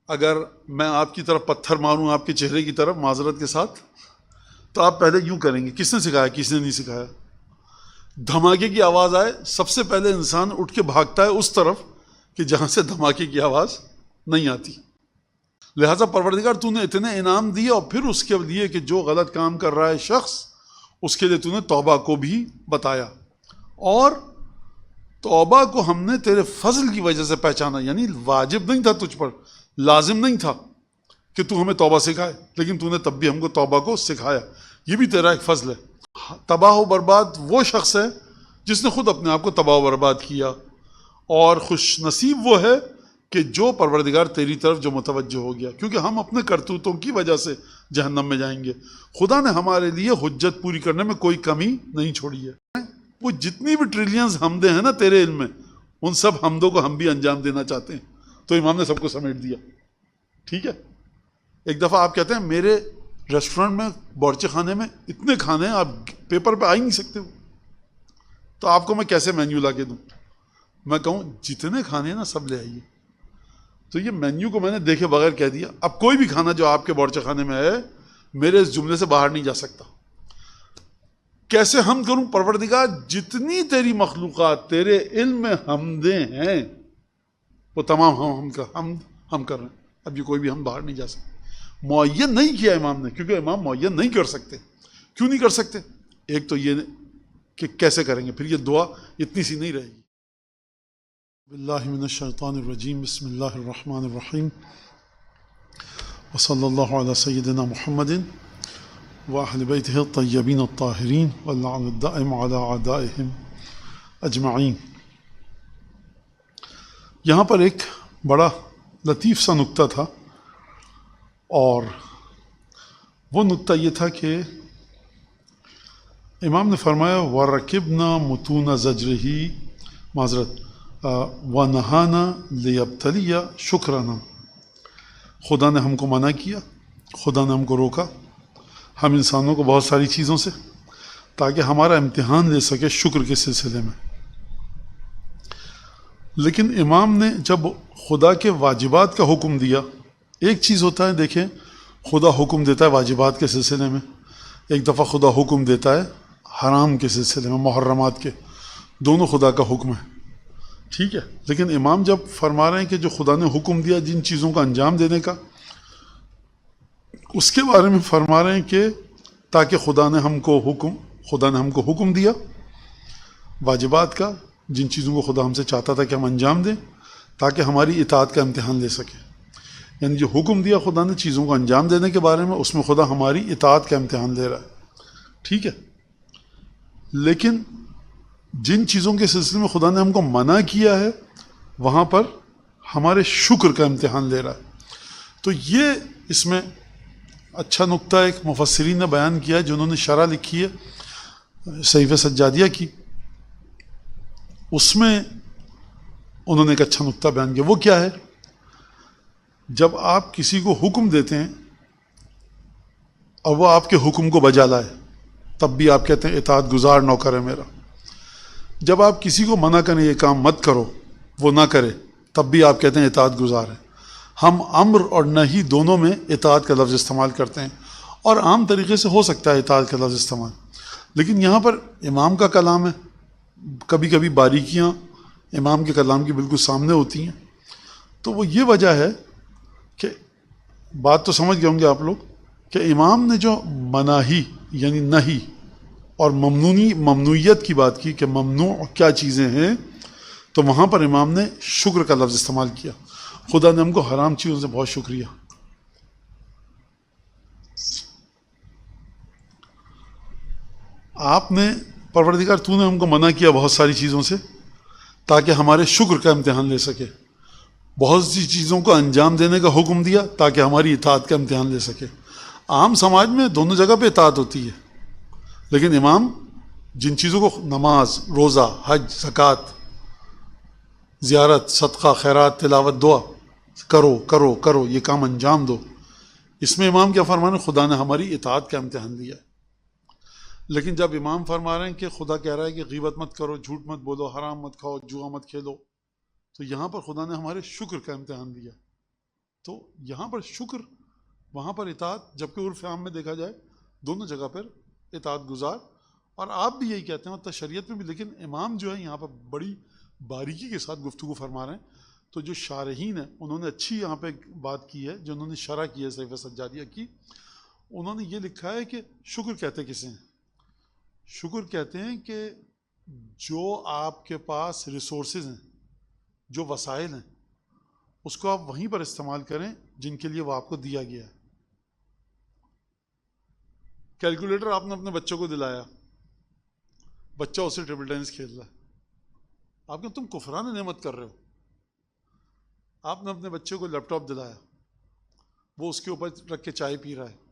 اگر میں آپ کی طرف پتھر ماروں آپ کے چہرے کی طرف معذرت کے ساتھ، تو آپ پہلے یوں کریں گے. کس نے سکھایا؟ کسی نے نہیں سکھایا. دھماکے کی آواز آئے سب سے پہلے انسان اٹھ کے بھاگتا ہے اس طرف کہ جہاں سے دھماکے کی آواز نہیں آتی. لہٰذا پروردگار تو نے اتنے انعام دیے، اور پھر اس کے لیے کہ جو غلط کام کر رہا ہے شخص، اس کے لیے تو نے توبہ کو بھی بتایا. اور توبہ کو ہم نے تیرے فضل کی وجہ سے پہچانا، یعنی واجب نہیں تھا تجھ پر، لازم نہیں تھا کہ تو ہمیں توبہ سکھائے، لیکن تو نے تب بھی ہم کو توبہ کو سکھایا. یہ بھی تیرا ایک فضل ہے. تباہ و برباد وہ شخص ہے جس نے خود اپنے آپ کو تباہ و برباد کیا، اور خوش نصیب وہ ہے کہ جو پروردگار تیری طرف جو متوجہ ہو گیا، کیونکہ ہم اپنے کرتوتوں کی وجہ سے جہنم میں جائیں گے. خدا نے ہمارے لیے حجت پوری کرنے میں کوئی کمی نہیں چھوڑی ہے. وہ جتنی بھی ٹریلینز حمدیں ہیں نا تیرے علم میں، ان سب حمدوں کو ہم بھی انجام دینا چاہتے ہیں. تو امام نے سب کو سمیٹ دیا. ٹھیک ہے. ایک دفعہ آپ کہتے ہیں میرے ریسٹورنٹ میں باورچی خانے میں اتنے کھانے ہیں آپ پیپر پہ آ ہی نہیں سکتے ہو، تو آپ کو میں کیسے مینیو لا کے دوں؟ میں کہوں جتنے کھانے ہیں نا سب لے آئیے. تو یہ مینیو کو میں نے دیکھے بغیر کہہ دیا. اب کوئی بھی کھانا جو آپ کے باورچی خانے میں ہے میرے اس جملے سے باہر نہیں جا سکتا. کیسے حمد کروں؟ پروردگار جتنی تیری مخلوقات تیرے علم میں حمدیں ہیں وہ تمام ہم کر رہے ہیں. اب یہ کوئی بھی ہم باہر نہیں جا سکتے. معین نہیں کیا امام نے، کیونکہ امام معین نہیں کر سکتے. کیوں نہیں کر سکتے؟ ایک تو یہ کہ کیسے کریں گے، پھر یہ دعا اتنی سی نہیں رہے گی. باللہ من الشیطان الرجیم، بسم اللہ الرحمن الرحیم، وصلی اللہ علی سیدنا محمد وأہل بیتہ الطیبین الطاہرین واللعن الدائم علی اعدائہم اجمعین. یہاں پر ایک بڑا لطیف سا نکتہ تھا، اور وہ نکتہ یہ تھا کہ امام نے فرمایا وَرَكِبْنَا مُتُونَ زَجْرِهِ، معذرت، وَنَهَانَا لِيَبْتَلِيَ شُكْرَنَا. خدا نے ہم کو منع کیا، خدا نے ہم کو روکا، ہم انسانوں کو بہت ساری چیزوں سے، تاکہ ہمارا امتحان لے سکے شکر کے سلسلے میں. لیکن امام نے جب خدا کے واجبات کا حکم دیا، ایک چیز ہوتا ہے دیکھیں، خدا حکم دیتا ہے واجبات کے سلسلے میں، ایک دفعہ خدا حکم دیتا ہے حرام کے سلسلے میں، محرمات کے، دونوں خدا کا حکم ہے. ٹھیک ہے. لیکن امام جب فرما رہے ہیں کہ جو خدا نے حکم دیا جن چیزوں کا انجام دینے کا، اس کے بارے میں فرما رہے ہیں کہ تاکہ خدا نے ہم کو حکم دیا واجبات کا، جن چیزوں کو خدا ہم سے چاہتا تھا کہ ہم انجام دیں، تاکہ ہماری اطاعت کا امتحان لے سکے. یعنی جو حکم دیا خدا نے چیزوں کو انجام دینے کے بارے میں، اس میں خدا ہماری اطاعت کا امتحان لے رہا ہے. ٹھیک ہے. لیکن جن چیزوں کے سلسلے میں خدا نے ہم کو منع کیا ہے، وہاں پر ہمارے شکر کا امتحان لے رہا ہے. تو یہ اس میں اچھا نکتہ ایک مفسرین نے بیان کیا ہے، جنہوں نے شرح لکھی ہے صحیفہ سجادیہ کی. اس میں انہوں نے ایک اچھا نکتہ بیان کیا. وہ کیا ہے؟ جب آپ کسی کو حکم دیتے ہیں اور وہ آپ کے حکم کو بجا لائے، تب بھی آپ کہتے ہیں اطاعت گزار نوکر ہے میرا. جب آپ کسی کو منع کریں یہ کام مت کرو، وہ نہ کرے، تب بھی آپ کہتے ہیں اطاعت گزار ہے. ہم امر اور نہی دونوں میں اطاعت کا لفظ استعمال کرتے ہیں، اور عام طریقے سے ہو سکتا ہے اطاعت کا لفظ استعمال، لیکن یہاں پر امام کا کلام ہے، کبھی کبھی باریکیاں امام کے کلام کی بالکل سامنے ہوتی ہیں. تو وہ یہ وجہ ہے کہ بات تو سمجھ گئے ہوں گے آپ لوگ کہ امام نے جو مناہی یعنی نہی اور ممنوعیت کی بات کی کہ ممنوع کیا چیزیں ہیں، تو وہاں پر امام نے شکر کا لفظ استعمال کیا. خدا نے ہم کو حرام چیزوں سے بہت شکریہ. آپ نے پروردگار تو نے ہم کو منع کیا بہت ساری چیزوں سے تاکہ ہمارے شکر کا امتحان لے سکے، بہت سی چیزوں کو انجام دینے کا حکم دیا تاکہ ہماری اطاعت کا امتحان لے سکے. عام سماج میں دونوں جگہ پہ اطاعت ہوتی ہے، لیکن امام جن چیزوں کو نماز، روزہ، حج، زکوٰۃ، زیارت، صدقہ، خیرات، تلاوت، دعا، کرو کرو کرو، یہ کام انجام دو، اس میں امام کیا فرمانے؟ خدا نے ہماری اطاعت کا امتحان دیا ہے. لیکن جب امام فرما رہے ہیں کہ خدا کہہ رہا ہے کہ غیبت مت کرو، جھوٹ مت بولو، حرام مت کھاؤ، جوا مت کھیلو، تو یہاں پر خدا نے ہمارے شکر کا امتحان دیا. تو یہاں پر شکر، وہاں پر اطاعت، جبکہ عرف عام میں دیکھا جائے دونوں جگہ پر اطاعت گزار. اور آپ بھی یہی کہتے ہیں، اور شریعت میں بھی. لیکن امام جو ہے یہاں پر بڑی باریکی کے ساتھ گفتگو فرما رہے ہیں. تو جو شارحین ہیں انہوں نے اچھی یہاں پہ بات کی ہے، جو انہوں نے شرح کی ہے صحیفہ سجادیہ کی. انہوں نے یہ لکھا ہے کہ شکر کہتے کسے ہیں؟ شکر کہتے ہیں کہ جو آپ کے پاس ریسورسز ہیں، جو وسائل ہیں، اس کو آپ وہیں پر استعمال کریں جن کے لیے وہ آپ کو دیا گیا ہے. کیلکولیٹر آپ نے اپنے بچوں کو دلایا، بچہ اسے ٹیبل ٹینس کھیل رہا ہے، آپ کہ تم کفران نعمت کر رہے ہو. آپ نے اپنے بچے کو لیپ ٹاپ دلایا، وہ اس کے اوپر رکھ کے چائے پی رہا ہے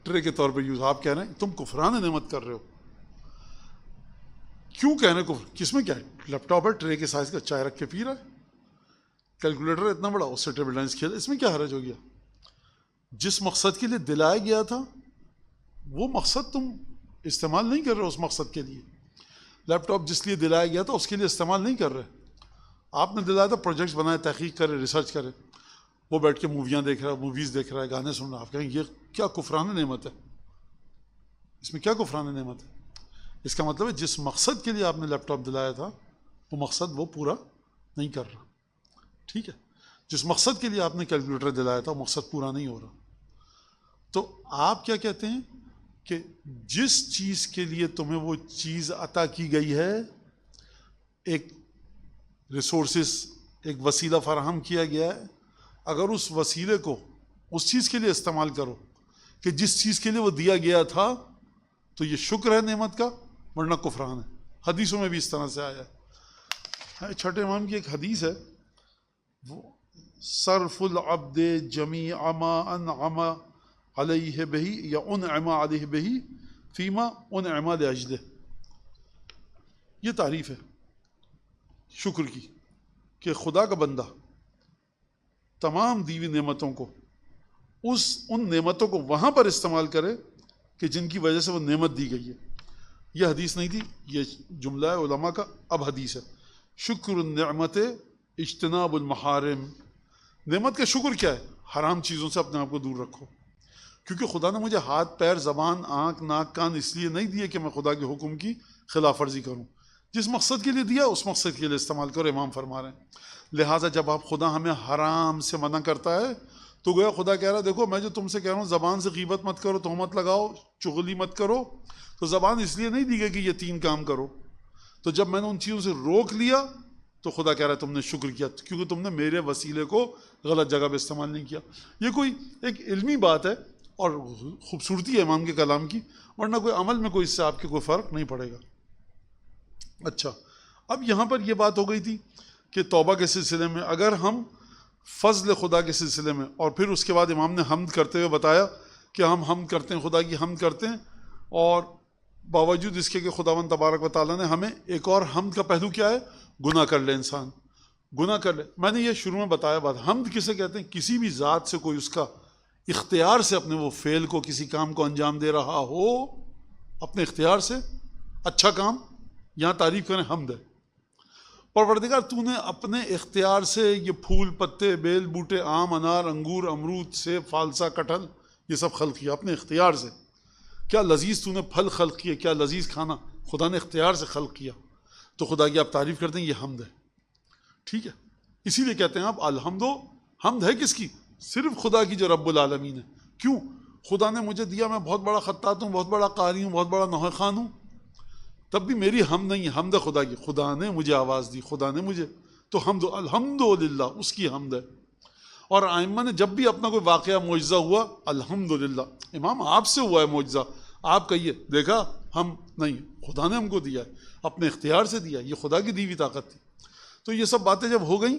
ٹرے کے طور پہ یوز. آپ کہہ رہے ہیں تم کفران نعمت کر رہے ہو. کیوں کہہ رہے ہیں کفر؟ کس میں کیا ہے؟ لیپ ٹاپ ہے ٹرے کے سائز کا، چائے رکھ کے پی رہا ہے. کیلکولیٹر اتنا بڑا، اس سے ٹیبل ٹینس کھیل، اس میں کیا حرج ہو گیا؟ جس مقصد کے لیے دلایا گیا تھا وہ مقصد تم استعمال نہیں کر رہے اس مقصد کے لیے. لیپ ٹاپ جس لیے دلایا گیا تھا اس کے لیے استعمال نہیں کر رہے. آپ نے دلایا تھا پروجیکٹس بنائے، تحقیق کرے، ریسرچ کرے، وہ بیٹھ کے موویاں دیکھ رہا ہے، موویز دیکھ رہا ہے، گانے سن رہا ہے. آپ کہیں یہ کیا کفران نعمت ہے؟ اس میں کیا کفران نعمت ہے؟ اس کا مطلب ہے جس مقصد کے لیے آپ نے لیپ ٹاپ دلایا تھا وہ مقصد وہ پورا نہیں کر رہا. ٹھیک ہے، جس مقصد کے لیے آپ نے کیلکولیٹر دلایا تھا وہ مقصد پورا نہیں ہو رہا. تو آپ کیا کہتے ہیں کہ جس چیز کے لیے تمہیں وہ چیز عطا کی گئی ہے، ایک ریسورسز، ایک وسیلہ فراہم کیا گیا ہے، اگر اس وسیلے کو اس چیز کے لیے استعمال کرو کہ جس چیز کے لیے وہ دیا گیا تھا، تو یہ شکر ہے نعمت کا، ورنہ کفران ہے. حدیثوں میں بھی اس طرح سے آیا ہے. چھٹے امام کی ایک حدیث ہے، وہ صرف العبد جمیع ما انعم علیہ بہ یا انعم علیہ بہ فیما انعم لاجلہ. یہ تعریف ہے شکر کی کہ خدا کا بندہ تمام دیوی نعمتوں کو، ان نعمتوں کو وہاں پر استعمال کرے کہ جن کی وجہ سے وہ نعمت دی گئی ہے. یہ حدیث نہیں تھی، یہ جملہ ہے علماء کا، اب حدیث ہے. شکر النعمت اجتناب المحارم. نعمت کا شکر کیا ہے؟ حرام چیزوں سے اپنے آپ کو دور رکھو. کیونکہ خدا نے مجھے ہاتھ، پیر، زبان، آنکھ، ناک، کان اس لیے نہیں دیے کہ میں خدا کے حکم کی خلاف ورزی کروں. جس مقصد کے لیے دیا اس مقصد کے لیے استعمال کرو. امام فرما رہے ہیں لہٰذا جب آپ خدا ہمیں حرام سے منع کرتا ہے تو گویا خدا کہہ رہا ہے دیکھو میں جو تم سے کہہ رہا ہوں زبان سے غیبت مت کرو، تہمت لگاؤ، چغلی مت کرو، تو زبان اس لیے نہیں دی گئی کہ یہ 3 کام کرو. تو جب میں نے ان چیزوں سے روک لیا تو خدا کہہ رہا ہے تم نے شکر کیا، کیونکہ تم نے میرے وسیلے کو غلط جگہ پہ استعمال نہیں کیا. یہ کوئی ایک علمی بات ہے اور خوبصورتی ہے امام کے کلام کی، ورنہ کوئی عمل میں کوئی اس سے آپ کے کوئی فرق نہیں پڑے گا. اچھا، اب یہاں پر یہ بات ہو گئی تھی کہ توبہ کے سلسلے میں اگر ہم فضل خدا کے سلسلے میں، اور پھر اس کے بعد امام نے حمد کرتے ہوئے بتایا کہ ہم حمد کرتے ہیں، خدا کی حمد کرتے ہیں، اور باوجود اس کے کہ خداوند تبارک و تعالیٰ نے ہمیں ایک اور حمد کا پہلو کیا ہے، گناہ کر لے انسان، گناہ کر لے. میں نے یہ شروع میں بتایا بات، حمد کسے کہتے ہیں؟ کسی بھی ذات سے کوئی اس کا اختیار سے اپنے وہ فعل کو، کسی کام کو انجام دے رہا ہو اپنے اختیار سے، اچھا کام، یہاں تعریف کریں حمد ہے. پروردگار تو نے اپنے اختیار سے یہ پھول، پتے، بیل، بوٹے، آم، انار، انگور، امرود، سیب، فالسا، کٹہل، یہ سب خلق کیا اپنے اختیار سے. کیا لذیذ تو نے پھل خلق کیے، کیا لذیذ کھانا خدا نے اختیار سے خلق کیا. تو خدا کی آپ تعریف کرتے ہیں، یہ حمد ہے. ٹھیک ہے، اسی لیے کہتے ہیں آپ الحمد. حمد ہے کس کی؟ صرف خدا کی جو رب العالمین ہے. کیوں؟ خدا نے مجھے دیا، میں بہت بڑا خطاط ہوں، بہت بڑا قاری ہوں، بہت بڑا نوحہ خوان ہوں، تب بھی میری حمد نہیں ہے، حمد خدا کی. خدا نے مجھے آواز دی، خدا نے مجھے، تو حمد الحمدللہ اس کی حمد ہے. اور ائمہ نے جب بھی اپنا کوئی واقعہ معجزہ ہوا، الحمدللہ. امام آپ سے ہوا ہے معجزہ، آپ کہیے دیکھا ہم نہیں، خدا نے ہم کو دیا ہے، اپنے اختیار سے دیا، یہ خدا کی دی ہوئی طاقت تھی. تو یہ سب باتیں جب ہو گئیں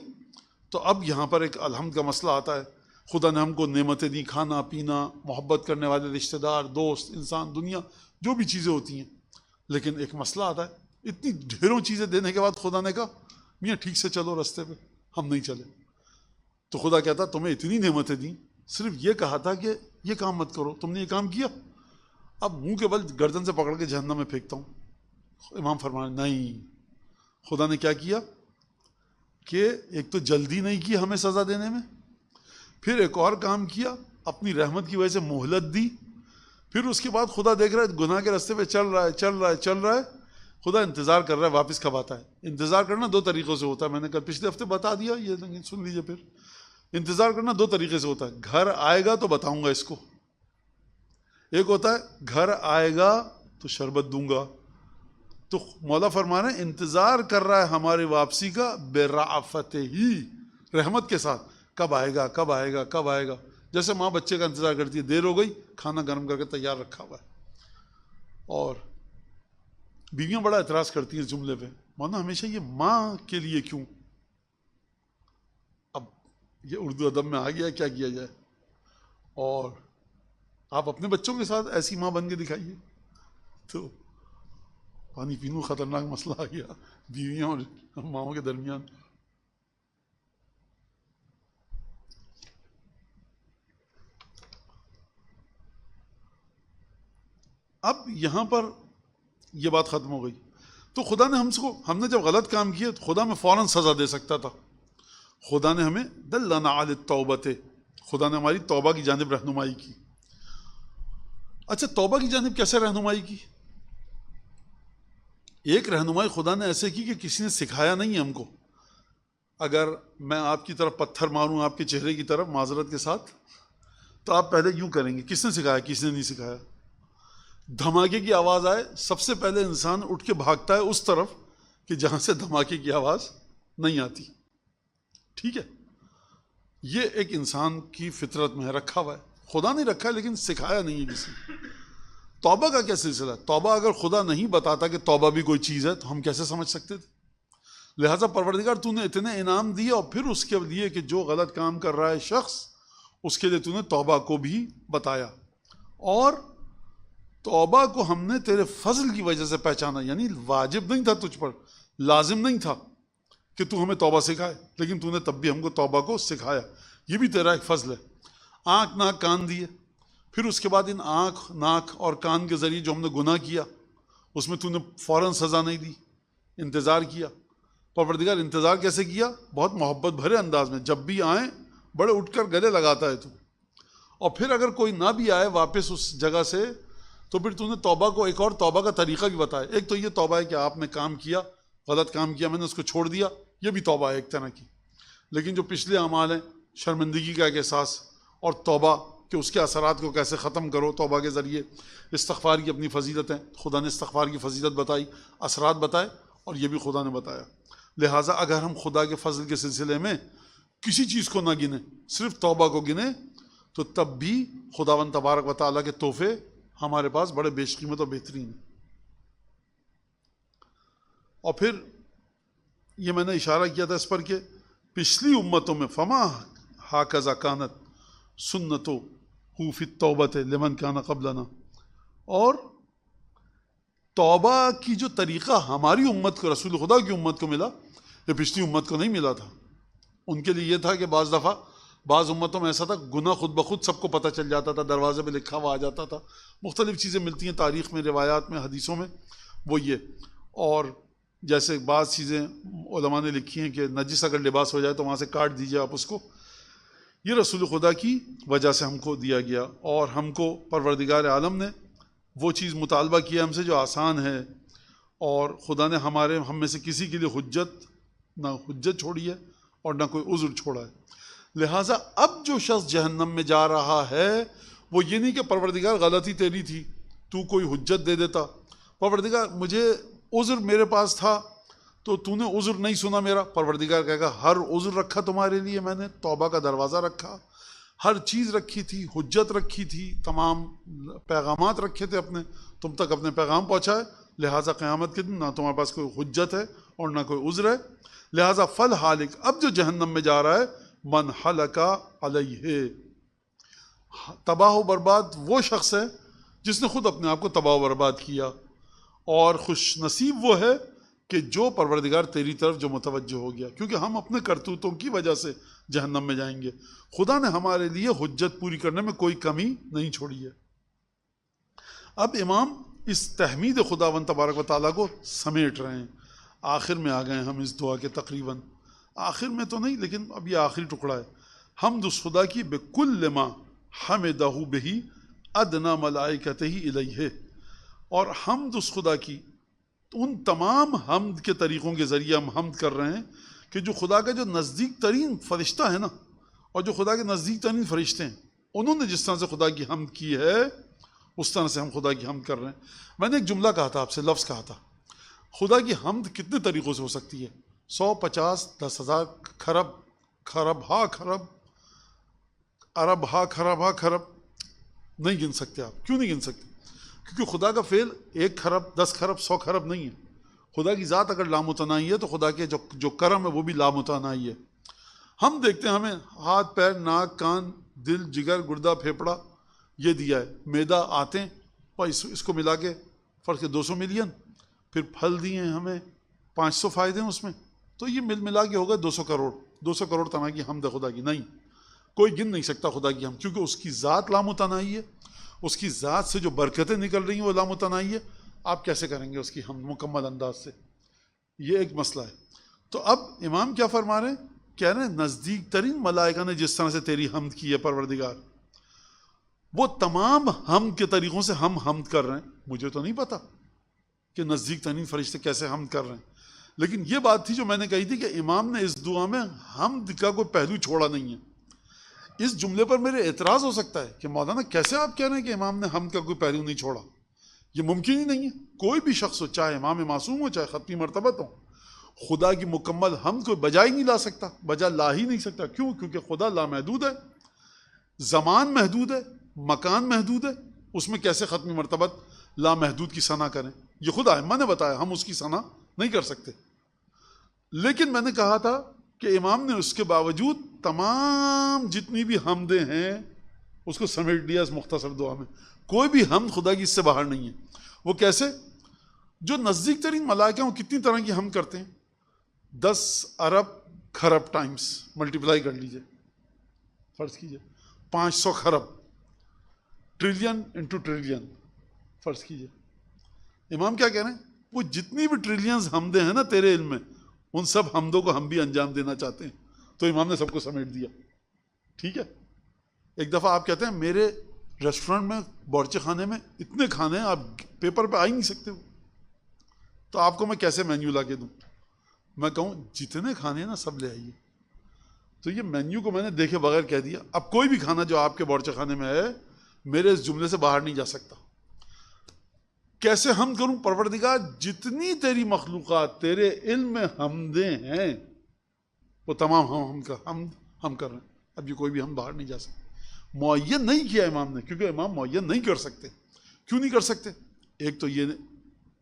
تو اب یہاں پر ایک الحمد کا مسئلہ آتا ہے. خدا نے ہم کو نعمتیں دی، کھانا پینا، محبت کرنے والے رشتہ دار، دوست، انسان، دنیا، جو بھی چیزیں ہوتی ہیں. لیکن ایک مسئلہ آتا ہے، اتنی ڈھیروں چیزیں دینے کے بعد خدا نے کہا میاں ٹھیک سے چلو رستے پہ، ہم نہیں چلے. تو خدا کہتا تمہیں اتنی نعمتیں دیں، صرف یہ کہا تھا کہ یہ کام مت کرو، تم نے یہ کام کیا، اب منہ کے بل گردن سے پکڑ کے جہنم میں پھینکتا ہوں. امام فرمانے نہیں، خدا نے کیا کیا کہ ایک تو جلدی نہیں کی ہمیں سزا دینے میں، پھر ایک اور کام کیا، اپنی رحمت کی وجہ سے مہلت دی، پھر اس کے بعد خدا دیکھ رہا ہے گناہ کے راستے پہ چل رہا ہے، خدا انتظار کر رہا ہے واپس کب آتا ہے۔ انتظار کرنا دو طریقوں سے ہوتا ہے، میں نے کل پچھلے ہفتے بتا دیا، یہ سن لیجئے پھر۔ انتظار کرنا دو طریقے سے ہوتا ہے، گھر آئے گا تو بتاؤں گا اس کو، ایک ہوتا ہے گھر آئے گا تو شربت دوں گا۔ تو مولا فرما رہے ہیں انتظار کر رہا ہے ہماری واپسی کا برافت ہی، رحمت کے ساتھ، کب آئے گا کب آئے گا کب آئے گا، جیسے ماں بچے کا انتظار کرتی ہے، دیر ہو گئی، کھانا گرم کر کے تیار رکھا ہوا ہے۔ اور بیویاں بڑا اعتراض کرتی ہیں اس جملے پہ، مولانا ہمیشہ یہ ماں کے لیے کیوں؟ اب یہ اردو ادب میں آ گیا، کیا کیا جائے؟ اور آپ اپنے بچوں کے ساتھ ایسی ماں بن کے دکھائیے، تو پانی پینو خطرناک مسئلہ آ گیا بیویوں اور ماؤں کے درمیان۔ اب یہاں پر یہ بات ختم ہو گئی، تو خدا نے ہم نے جب غلط کام کیا تو خدا میں فوراً سزا دے سکتا تھا، خدا نے ہمیں دلنا علی التوبۃ، خدا نے ہماری توبہ کی جانب رہنمائی کی۔ اچھا توبہ کی جانب کیسے رہنمائی کی؟ ایک رہنمائی خدا نے ایسے کی کہ کسی نے سکھایا نہیں ہے ہم کو۔ اگر میں آپ کی طرف پتھر ماروں آپ کے چہرے کی طرف معذرت کے ساتھ، تو آپ پہلے یوں کریں گے، کس نے سکھایا؟ کسی نے نہیں سکھایا۔ دھماکے کی آواز آئے سب سے پہلے انسان اٹھ کے بھاگتا ہے اس طرف کہ جہاں سے دھماکے کی آواز نہیں آتی، ٹھیک ہے؟ یہ ایک انسان کی فطرت میں ہے، رکھا ہوا ہے، خدا نہیں رکھا ہے لیکن سکھایا نہیں ہے کسی نے۔ توبہ کا کیا سلسلہ ہے؟ توبہ اگر خدا نہیں بتاتا کہ توبہ بھی کوئی چیز ہے تو ہم کیسے سمجھ سکتے تھے؟ لہٰذا پروردگار تو نے اتنے انعام دیے، اور پھر اس کے لیے کہ جو غلط کام کر رہا ہے شخص، اس کے لیے تو نے توبہ کو بھی بتایا، اور توبہ کو ہم نے تیرے فضل کی وجہ سے پہچانا، یعنی واجب نہیں تھا تجھ پر، لازم نہیں تھا کہ تو ہمیں توبہ سکھائے، لیکن تو نے تب بھی ہم کو توبہ کو سکھایا، یہ بھی تیرا ایک فضل ہے۔ آنکھ ناک کان دیے، پھر اس کے بعد ان آنکھ ناک اور کان کے ذریعے جو ہم نے گناہ کیا اس میں تو نے فوراً سزا نہیں دی، انتظار کیا۔ پروردگار انتظار کیسے کیا؟ بہت محبت بھرے انداز میں، جب بھی آئیں بڑے اٹھ کر گلے لگاتا ہے تو، اور پھر اگر کوئی نہ بھی آئے واپس اس جگہ سے تو پھر تو نے توبہ کو ایک اور توبہ کا طریقہ بھی بتایا۔ ایک تو یہ توبہ ہے کہ آپ نے کام کیا، غلط کام کیا، میں نے اس کو چھوڑ دیا، یہ بھی توبہ ہے ایک طرح کی، لیکن جو پچھلے اعمال ہیں، شرمندگی کا ایک احساس، اور توبہ کہ اس کے اثرات کو کیسے ختم کرو توبہ کے ذریعے، استغفار کی اپنی فضیلتیں، خدا نے استغفار کی فضیلت بتائی، اثرات بتائے، اور یہ بھی خدا نے بتایا۔ لہٰذا اگر ہم خدا کے فضل کے سلسلے میں کسی چیز کو نہ گنیں، صرف توبہ کو گنیں، تو تب بھی خداوند تبارک و تعالیٰ کے تحفے ہمارے پاس بڑے بیش قیمت اور بہترین ہیں۔ اور پھر یہ میں نے اشارہ کیا تھا اس پر کہ پچھلی امتوں میں فما ہاکذا کانت سنتو فی التوبۃ لمن کان قبلنا، اور توبہ کی جو طریقہ ہماری امت کو، رسول خدا کی امت کو ملا، یہ پچھلی امت کو نہیں ملا تھا۔ ان کے لیے یہ تھا کہ بعض دفعہ بعض امتوں میں ایسا تھا گناہ خود بخود سب کو پتہ چل جاتا تھا، دروازے پہ لکھا ہوا آ جاتا تھا، مختلف چیزیں ملتی ہیں تاریخ میں، روایات میں، حدیثوں میں، وہ یہ۔ اور جیسے بعض چیزیں علماء نے لکھی ہیں کہ نجس اگر لباس ہو جائے تو وہاں سے کاٹ دیجیے آپ اس کو، یہ رسول خدا کی وجہ سے ہم کو دیا گیا، اور ہم کو پروردگار عالم نے وہ چیز مطالبہ کیا ہم سے جو آسان ہے، اور خدا نے ہم میں سے کسی کے لیے نہ حجت چھوڑی ہے اور نہ کوئی عذر چھوڑا ہے۔ لہٰذا اب جو شخص جہنم میں جا رہا ہے وہ یہ نہیں کہ پروردگار غلطی تیری تھی تو کوئی حجت دے دیتا، پروردگار مجھے عذر میرے پاس تھا تو تو نے عذر نہیں سنا میرا، پروردگار کہے گا ہر عذر رکھا تمہارے لیے، میں نے توبہ کا دروازہ رکھا، ہر چیز رکھی تھی، حجت رکھی تھی، تمام پیغامات رکھے تھے اپنے، تم تک اپنے پیغام پہنچائے، لہٰذا قیامت کے دن نہ تمہارے پاس کوئی حجت ہے اور نہ کوئی عذر ہے۔ لہٰذا فل حالک، اب جو جہنم میں جا رہا ہے، من حلق علیہ، تباہ و برباد وہ شخص ہے جس نے خود اپنے آپ کو تباہ و برباد کیا، اور خوش نصیب وہ ہے کہ جو پروردگار تیری طرف جو متوجہ ہو گیا، کیونکہ ہم اپنے کرتوتوں کی وجہ سے جہنم میں جائیں گے، خدا نے ہمارے لیے حجت پوری کرنے میں کوئی کمی نہیں چھوڑی ہے۔ اب امام اس تحمید خداوند تبارک و تعالیٰ کو سمیٹ رہے ہیں، آخر میں آ گئے ہم اس دعا کے، تقریباً آخر میں تو نہیں لیکن اب یہ آخری ٹکڑا ہے۔ حمد اس خدا کی بکل ما حمدہ بہی ادنا ملائکتہ الیہ، اور حمد اس خدا کی ان تمام حمد کے طریقوں کے ذریعے ہم حمد کر رہے ہیں کہ جو خدا کا جو نزدیک ترین فرشتہ ہے نا، اور جو خدا کے نزدیک ترین فرشتے ہیں، انہوں نے جس طرح سے خدا کی حمد کی ہے اس طرح سے ہم خدا کی حمد کر رہے ہیں۔ میں نے ایک جملہ کہا تھا آپ سے، لفظ کہا تھا، خدا کی حمد کتنے طریقوں سے ہو سکتی ہے؟ 100، 50، 10,000، کھرب، کھرب ہا کھرب، ارب ہا کھرب ہا کھرب، نہیں گن سکتے آپ۔ کیوں نہیں گن سکتے؟ کیونکہ خدا کا فعل 1 کھرب، 10 کھرب، 100 کھرب نہیں ہے۔ خدا کی ذات اگر لامتناہی ہے تو خدا کے جو کرم ہے وہ بھی لامتناہی ہے۔ ہم دیکھتے ہیں ہمیں ہاتھ، پیر، ناک، کان، دل، جگر، گردہ، پھیپڑا یہ دیا ہے، میدا، آتے اور اس کو ملا کے فرض کے 200 ملین، پھر پھل دیے ہیں ہمیں 500 فائدے ہیں اس میں، تو یہ ملا کے ہوگا 200 کروڑ۔ 200 کروڑ طرح کی حمد ہے خدا کی؟ نہیں، کوئی گن نہیں سکتا خدا کی حمد، کیونکہ اس کی ذات لامتناہی ہے، اس کی ذات سے جو برکتیں نکل رہی ہیں وہ لامتناہی ہے۔ آپ کیسے کریں گے اس کی حمد مکمل انداز سے؟ یہ ایک مسئلہ ہے۔ تو اب امام کیا فرما رہے ہیں؟ کہہ رہے ہیں نزدیک ترین ملائکہ نے جس طرح سے تیری حمد کی ہے پروردگار، وہ تمام حمد کے طریقوں سے ہم حمد کر رہے ہیں۔ مجھے تو نہیں پتا کہ نزدیک ترین فرشتے کیسے حمد کر رہے ہیں، لیکن یہ بات تھی جو میں نے کہی تھی کہ امام نے اس دعا میں حمد کا کوئی پہلو چھوڑا نہیں ہے۔ اس جملے پر میرے اعتراض ہو سکتا ہے کہ مولانا کیسے آپ کہہ رہے ہیں کہ امام نے حمد کا کوئی پہلو نہیں چھوڑا؟ یہ ممکن ہی نہیں ہے۔ کوئی بھی شخص ہو، چاہے امام معصوم ہو، چاہے ختمی مرتبت ہو، خدا کی مکمل حمد کو بجا ہی نہیں لا سکتا، بجا لا ہی نہیں سکتا۔ کیوں؟ کیونکہ خدا لامحدود ہے، زمان محدود ہے، مکان محدود ہے، اس میں کیسے ختمی مرتبت لامحدود کی ثنا کریں؟ یہ خود ائمہ نے بتایا، ہم اس کی ثنا نہیں کر سکتے۔ لیکن میں نے کہا تھا کہ امام نے اس کے باوجود تمام جتنی بھی حمدیں ہیں اس کو سمیٹ لیا اس مختصر دعا میں۔ کوئی بھی حمد خدا کی اس سے باہر نہیں ہے۔ وہ کیسے؟ جو نزدیک ترین ملائکہ وہ کتنی طرح کی حمد کرتے ہیں؟ 10 ارب کھرب ٹائمز ملٹیپلائی کر لیجئے، فرض کیجئے 500 کھرب، ٹریلین انٹو ٹریلین، فرض کیجئے۔ امام کیا کہہ رہے ہیں؟ وہ جتنی بھی ٹریلینز حمدیں ہیں نا تیرے علم میں، ان سب حمدوں کو ہم بھی انجام دینا چاہتے ہیں۔ تو امام نے سب کو سمیٹ دیا۔ ٹھیک ہے؟ ایک دفعہ آپ کہتے ہیں میرے ریسٹورنٹ میں، باورچی خانے میں اتنے کھانے ہیں، آپ پیپر پہ آ ہی نہیں سکتے ہو، تو آپ کو میں کیسے مینیو لا کے دوں؟ میں کہوں جتنے کھانے ہیں نا سب لے آئیے، تو یہ مینیو کو میں نے دیکھے بغیر کہہ دیا۔ اب کوئی بھی کھانا جو آپ کے باورچی خانے میں ہے میرے اس جملے سے باہر نہیں جا سکتا۔ کیسے حمد کروں؟ پروردگار جتنی تیری مخلوقات تیرے علم میں حمدیں ہیں وہ تمام حمد ہم کر رہے ہیں۔ اب یہ کوئی بھی ہم باہر نہیں جا سکتے۔ معین نہیں کیا امام نے، کیونکہ امام معین نہیں کر سکتے۔ کیوں نہیں کر سکتے؟ ایک تو یہ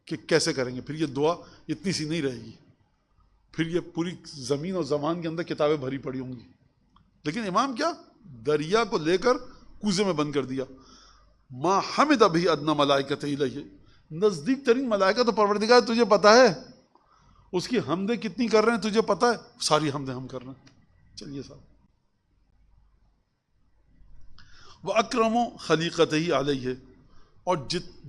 کہ کیسے کریں گے، پھر یہ دعا اتنی سی نہیں رہے گی، پھر یہ پوری زمین اور زمان کے اندر کتابیں بھری پڑی ہوں گی۔ لیکن امام کیا دریا کو لے کر کوزے میں بند کر دیا۔ ما حمد ابھی ادنا ملائکۃ الیہ، نزدیک ترین ملائکہ تو پروردگار تجھے پتا ہے اس کی حمدیں کتنی کر رہے ہیں، تجھے پتا ہے، ساری حمدیں ہم کر رہے ہیں۔ چلیے صاحب، وَأَكْرَمُ خَلِيقَتِهِ عَلَيْهِ، اور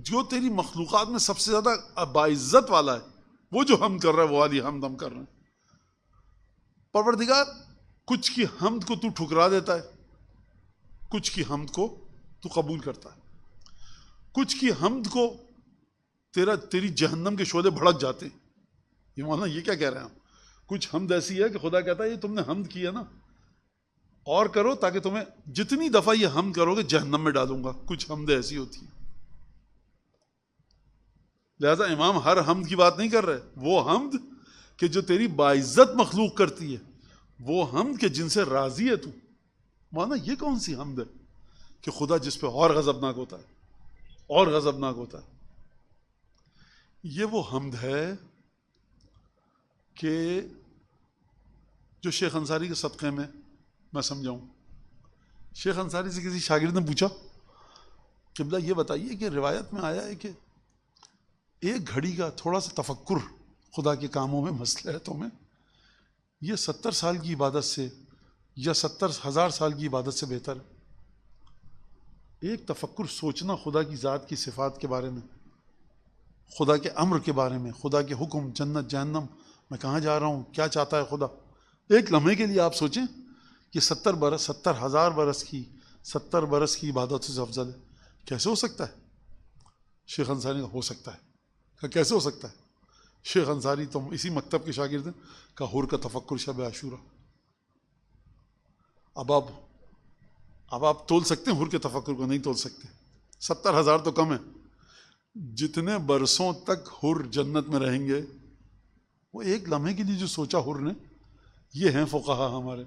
جو تیری مخلوقات میں سب سے زیادہ باعزت والا ہے وہ جو حمد کر رہا ہے وہ والی حمد ہم کر رہے ہیں۔ پروردگار کچھ کی حمد کو تو ٹھکرا دیتا ہے، کچھ کی حمد کو تو قبول کرتا ہے، کچھ کی حمد کو تیری جہنم کے شعلے بھڑک جاتے ہیں۔ یہ مولانا یہ کیا کہہ رہے ہیں ہم؟ کچھ حمد ایسی ہے کہ خدا کہتا ہے یہ تم نے حمد کی ہے نا، اور کرو تاکہ تمہیں جتنی دفعہ یہ حمد کرو گے جہنم میں ڈالوں گا۔ کچھ حمد ایسی ہوتی ہیں۔ لہذا امام ہر حمد کی بات نہیں کر رہے، وہ حمد کہ جو تیری باعزت مخلوق کرتی ہے، وہ حمد کہ جن سے راضی ہے تو۔ مولانا یہ کون سی حمد ہے کہ خدا جس پہ اور غضبناک ہوتا ہے، اور غضبناک ہوتا ہے؟ یہ وہ حمد ہے کہ جو شیخ انصاری کے صدقے میں میں سمجھاؤں۔ شیخ انصاری سے کسی شاگرد نے پوچھا قبلہ یہ بتائیے کہ روایت میں آیا ہے کہ ایک گھڑی کا تھوڑا سا تفکر خدا کے کاموں میں، مصلحتوں میں، یہ 70 سال کی عبادت سے یا 70,000 سال کی عبادت سے بہتر ہے۔ ایک تفکر، سوچنا خدا کی ذات کی صفات کے بارے میں، خدا کے امر کے بارے میں، خدا کے حکم، جنت جہنم، میں کہاں جا رہا ہوں، کیا چاہتا ہے خدا۔ ایک لمحے کے لیے آپ سوچیں یہ 70,000 برس کی 70 برس کی عبادت سے افضل ہے؟ کیسے ہو سکتا ہے؟ شیخ انصاری کا ہو سکتا ہے. کہ کیسے ہو سکتا ہے؟ شیخ انصاری تم اسی مکتب کے شاگرد ہیں. کہ حور کا تفکر شب عاشورہ. اب آپ تول سکتے ہیں حور کے تفکر کو؟ نہیں تول سکتے. 70,000 تو کم ہے. جتنے برسوں تک حور جنت میں رہیں گے وہ ایک لمحے کے لیے جو سوچا حور نے، یہ ہیں فقہا ہمارے.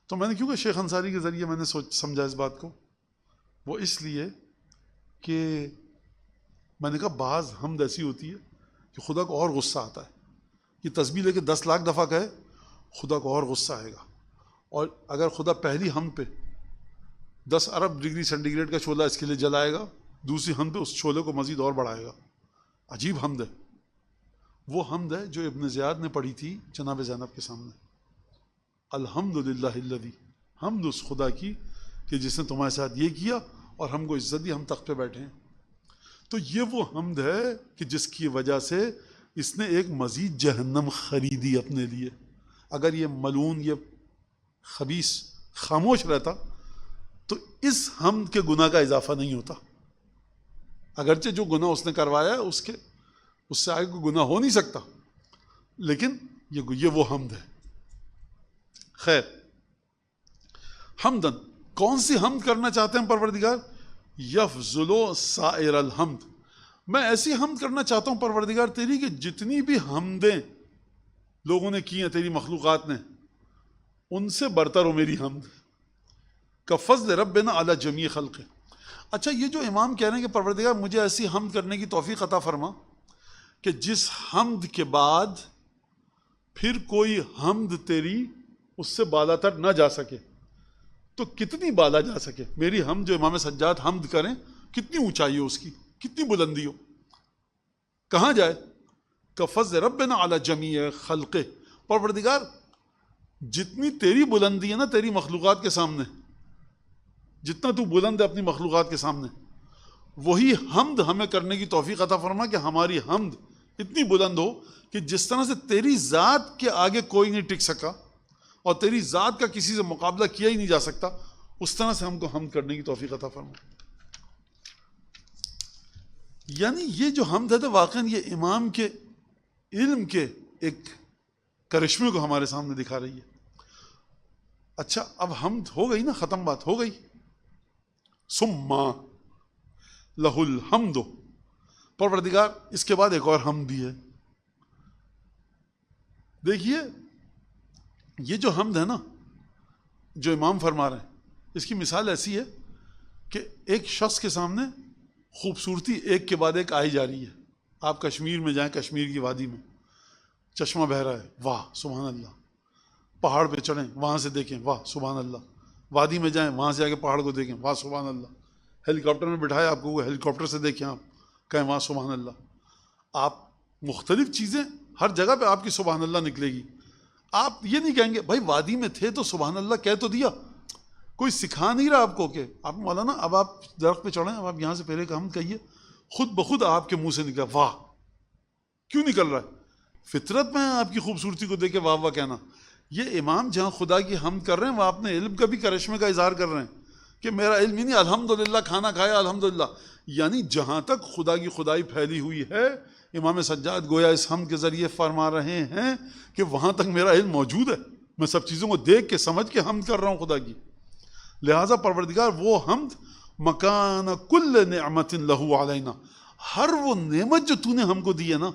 تو میں نے کیونکہ شیخ انصاری کے ذریعے میں نے سمجھا اس بات کو، وہ اس لیے کہ میں نے کہا بعض حمد ایسی ہوتی ہے کہ خدا کو اور غصہ آتا ہے. یہ تسبیح لے کے 10 لاکھ دفعہ کہے، خدا کو اور غصہ آئے گا. اور اگر خدا پہلی حمد پہ 10 ارب ڈگری سینٹی گریڈ کا شعلہ اس کے لیے جلائے گا، دوسری حمد پہ اس شعلے کو مزید اور بڑھائے گا. عجیب حمد ہے. وہ حمد ہے جو ابن زیاد نے پڑھی تھی جناب زینب کے سامنے. الحمدللہ الذی، حمد اس خدا کی کہ جس نے تمہارے ساتھ یہ کیا اور ہم کو عزت دی، ہم تخت پہ بیٹھے ہیں. تو یہ وہ حمد ہے کہ جس کی وجہ سے اس نے ایک مزید جہنم خریدی اپنے لیے. اگر یہ ملعون، یہ خبیث خاموش رہتا تو اس حمد کے گناہ کا اضافہ نہیں ہوتا. اگرچہ جو گناہ اس نے کروایا ہے اس سے آگے کوئی گناہ ہو نہیں سکتا، لیکن یہ وہ حمد ہے. خیر، حمدن، کون سی حمد کرنا چاہتے ہیں پروردگار؟ یفضل سائر الحمد، میں ایسی حمد کرنا چاہتا ہوں پروردگار تیری کہ جتنی بھی حمدیں لوگوں نے کی ہیں تیری مخلوقات نے، ان سے برتر ہو میری حمد. کفضل ربنا علی جمیع خلقہ. اچھا، یہ جو امام کہہ رہے ہیں کہ پروردگار مجھے ایسی حمد کرنے کی توفیق عطا فرما کہ جس حمد کے بعد پھر کوئی حمد تیری اس سے بالا تر نہ جا سکے. تو کتنی بالا جا سکے میری حمد؟ جو امام سجاد حمد کریں، کتنی اونچائی ہو اس کی، کتنی بلندی ہو، کہاں جائے؟ کفضل ربنا علی جمیع خلقہ. پروردگار جتنی تیری بلندی ہے نا تیری مخلوقات کے سامنے، جتنا تو بلند ہے اپنی مخلوقات کے سامنے، وہی حمد ہمیں کرنے کی توفیق عطا فرما کہ ہماری حمد اتنی بلند ہو کہ جس طرح سے تیری ذات کے آگے کوئی نہیں ٹک سکا اور تیری ذات کا کسی سے مقابلہ کیا ہی نہیں جا سکتا، اس طرح سے ہم کو حمد کرنے کی توفیق عطا فرما. یعنی یہ جو حمد ہے تو واقعاً یہ امام کے علم کے ایک کرشمے کو ہمارے سامنے دکھا رہی ہے. اچھا، اب حمد ہو گئی نا، ختم، بات ہو گئی. ثم لہ الحمد، پروردگار اس کے بعد ایک اور حمد بھی ہے. دیکھیے یہ جو حمد ہے نا جو امام فرما رہے ہیں، اس کی مثال ایسی ہے کہ ایک شخص کے سامنے خوبصورتی ایک کے بعد ایک آئی جا رہی ہے. آپ کشمیر میں جائیں، کشمیر کی وادی میں چشمہ بہہ رہا ہے، واہ سبحان اللہ. پہاڑ پہ چڑھیں، وہاں سے دیکھیں، واہ سبحان اللہ. وادی میں جائیں، وہاں سے آگے پہاڑ کو دیکھیں، واہ سبحان اللہ. ہیلی کاپٹر میں بٹھائے آپ کو، وہ ہیلی کاپٹر سے دیکھیں، آپ کہیں واہ سبحان اللہ. آپ مختلف چیزیں ہر جگہ پہ آپ کی سبحان اللہ نکلے گی. آپ یہ نہیں کہیں گے بھائی وادی میں تھے تو سبحان اللہ کہہ تو دیا، کوئی سکھا نہیں رہا آپ کو کہ آپ مولانا اب آپ درخت پہ چڑھیں، اب آپ یہاں سے پہلے کا حمد کہیے. خود بخود آپ کے منہ سے نکلا واہ. کیوں نکل رہا ہے؟ فطرت میں آپ کی خوبصورتی کو دیکھ کے واہ واہ کہنا. یہ امام جہاں خدا کی حمد کر رہے ہیں وہ اپنے علم کا بھی کرشمے کا اظہار کر رہے ہیں کہ میرا علم ہی نہیں، الحمدللہ کھانا کھایا الحمدللہ. یعنی جہاں تک خدا کی خدائی پھیلی ہوئی ہے، امام سجاد گویا اس حمد کے ذریعے فرما رہے ہیں کہ وہاں تک میرا علم موجود ہے، میں سب چیزوں کو دیکھ کے سمجھ کے حمد کر رہا ہوں خدا کی. لہٰذا پروردگار وہ حمد مکان کل نعمت لہ علینا، ہر وہ نعمت جو تو نے ہم کو دی ہے نا،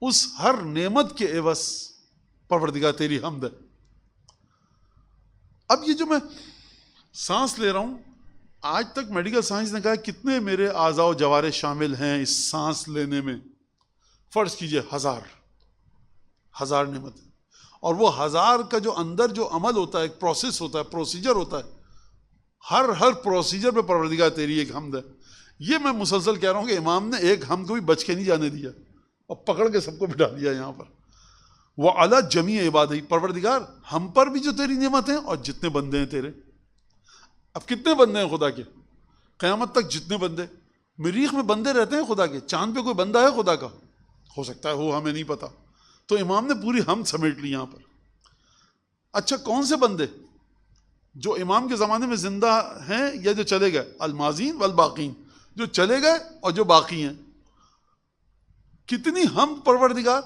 اس ہر نعمت کے عوض پروردگار تیری حمد ہے. اب یہ جو میں سانس لے رہا ہوں، آج تک میڈیکل سائنس نے کہا کتنے میرے اعضاء و جوارح شامل ہیں اس سانس لینے میں. فرض کیجئے 1000 نعمت، اور وہ 1000 کا جو اندر جو عمل ہوتا ہے، ایک پروسیس ہوتا ہے، پروسیجر ہوتا ہے، ہر پروسیجر پہ پروردگار تیری ایک حمد ہے. یہ میں مسلسل کہہ رہا ہوں کہ امام نے ایک حمد کو بھی بچ کے نہیں جانے دیا اور پکڑ کے سب کو بٹھا دیا یہاں پر. وہ اعلیٰ جمیع عبادی، پروردگار ہم پر بھی جو تیری نعمت ہیں اور جتنے بندے ہیں تیرے. اب کتنے بندے ہیں خدا کے؟ قیامت تک جتنے بندے، مریخ میں بندے رہتے ہیں خدا کے. چاند پہ کوئی بندہ ہے خدا کا؟ ہو سکتا ہے ہو، ہمیں نہیں پتا. تو امام نے پوری حمد سمیٹ لی یہاں پر. اچھا کون سے بندے جو امام کے زمانے میں زندہ ہیں یا جو چلے گئے؟ الماضین والباقین، جو چلے گئے اور جو باقی ہیں. کتنی حمد پروردگار،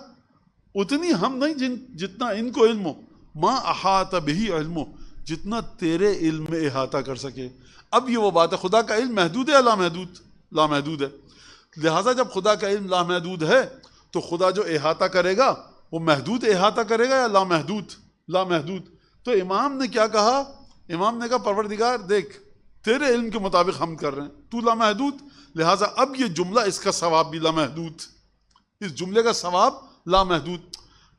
اتنی حمد نہیں جتنا ان کو علم ہو. ما احاط بہ علم، جتنا تیرے علم میں احاطہ کر سکے. اب یہ وہ بات ہے، خدا کا علم محدود ہے یا لامحدود؟ لامحدود ہے. لہٰذا جب خدا کا علم لامحدود ہے تو خدا جو احاطہ کرے گا وہ محدود احاطہ کرے گا یا لامحدود؟ لامحدود. تو امام نے کیا کہا؟ امام نے کہا پروردگار دیکھ تیرے علم کے مطابق ہم کر رہے ہیں، تو لامحدود، لہٰذا اب یہ جملہ اس کا ثواب بھی لامحدود، اس جملے کا ثواب لامحدود.